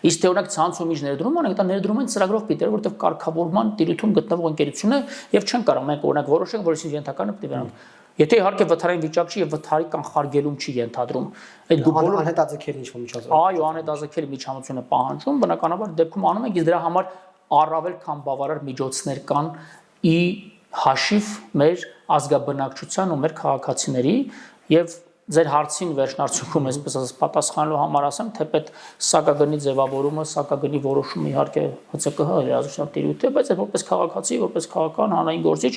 Իսկ թե օրինակ ցանցում ինչ ներդրում անենք, դա ներդրում են ծրագրով պիտի, որովհետեւ կարգավորման տիրույթում գտնվող ընկերություն է եւ չեն կարող մենք օրինակ որոշենք, որ ինչ ենթականը պիտի վերանանք։ Եթե իհարկե վթարային վիճակ չի եւ վթարի կանխարգելում չի ենթադրում, այդ դու բոլոր անհետաձգելի ինչ-որ միջոցով։ Այո, անհետաձգելի միջամտություն է պահանջում, բնականաբար դեպքում անում ենք, իսկ դրա համար առավել քան բավարար միջոցներ կան ի հաշիվ մեր ազգաբնակչության ու մեր քաղաքացիների եւ ձեր հարցին վերջնարդյունքում այսպես ասած պատասխանելու համար ասեմ, թեպետ սակագնի ձևավորումը, սակագնի որոշումը իհարկե ՀՑԿՀ լիազորության տիրույթ է, բայց որպես քաղաքացի, որպես քաղաքական հանրային գործիչ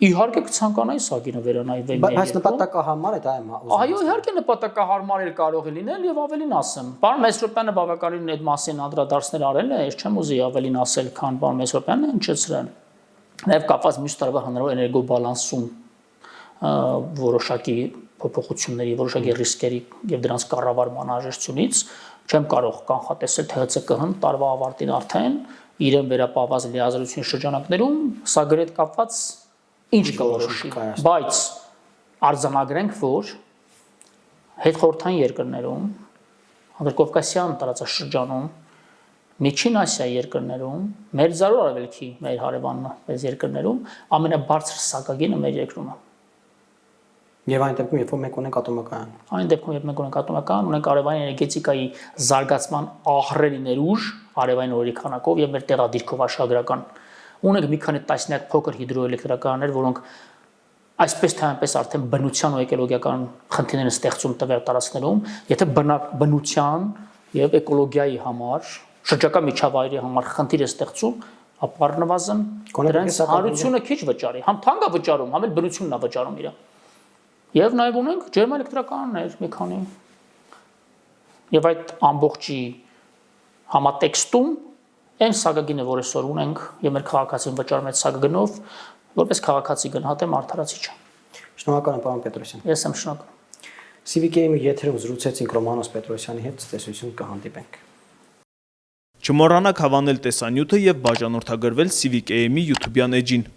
իհարկե կցանկանայի սակինը վերանայվի։ Բայց նպատակահարմար է դա եմ ուզում։ Այո, իհարկե նպատակահարմար էլ կարող է լինել եւ ավելին ասեմ։ Պարոն Մեսրոպյանը բավականին այդ մասին անդրադարձներ արել է, ես չեմ ուզի ավելին ասել, քան պարոն Մեսրոպյանը հնչեցրել։ Նաեւ կապված մյուս տարվա հնարավոր էներգոբալանսում որոշակի փոփոխությունների, որոշակի ռիսկերի եւ դրանց կառավարման անհրաժեշտությունից չեմ կարող կանխատեսել թե ՀՑԿՀ-ն տարվա ավարտին արդեն իրեն վերապահված լիազորությունների շրջանակներում սա գրետ կապված ինչ կորոշի, բայց արձանագրենք, որ հետխորհրդային երկրներում, Անդրկովկասյան տարածաշրջանում, Միջին Ասիայի երկրներում, Մերձավոր Արևելքի մեր հարևան այս երկրներում ամենաբարձր սակագինը մեր երկրում է։ Եվ այն դեպքում, երբ որ մենք ունենք ատոմակայան։ Այն դեպքում, երբ մենք ունենք ատոմակայան, ունենք արևային էներգետիկայի զարգացման ահռելի ներուժ, արևային օրերի քանակով եւ մեր տեղադիրքով աշխարհագրական։ Ունենք մի քանի տասնյակ փոքր հիդրոէլեկտրականներ, որոնք այսպես թե այնպես արդեն բնության ու էկոլոգիական խնդիրներ են ստեղծում տվյալ տարածքներում, եթե բնության եւ էկոլոգիայի համար, շրջակա միջավայրի համար խնդիր է ստեղծում, ապա առնվազն դրանց հարությունը քիչ վճարի, համ թանկ է վճարում, համ էլ բնությունն է վճարում իր։ Եվ նաև ունենք ջերմաէլեկտրականներ մի քանի։ Եվ այդ ամբողջի համատեքստում այն սակագինը, որ այսօր ունենք, եւ մեր քաղաքացին վճարում այդ սակագնով, որպես քաղաքացի գնահատեմ արդարացիչ է։ Շնորհակալ եմ, պարոն Պետրոսյան։ Ես եմ շնորհակալ։ CVK-ի եթերում զրուցեցինք Ռոմանոս Պետրոսյանի հետ, ցտեսություն կհանդիպենք։ Չմոռանաք հավանել տեսանյութը եւ բաժանորդագրվել CVK-ի YouTube-յան էջին։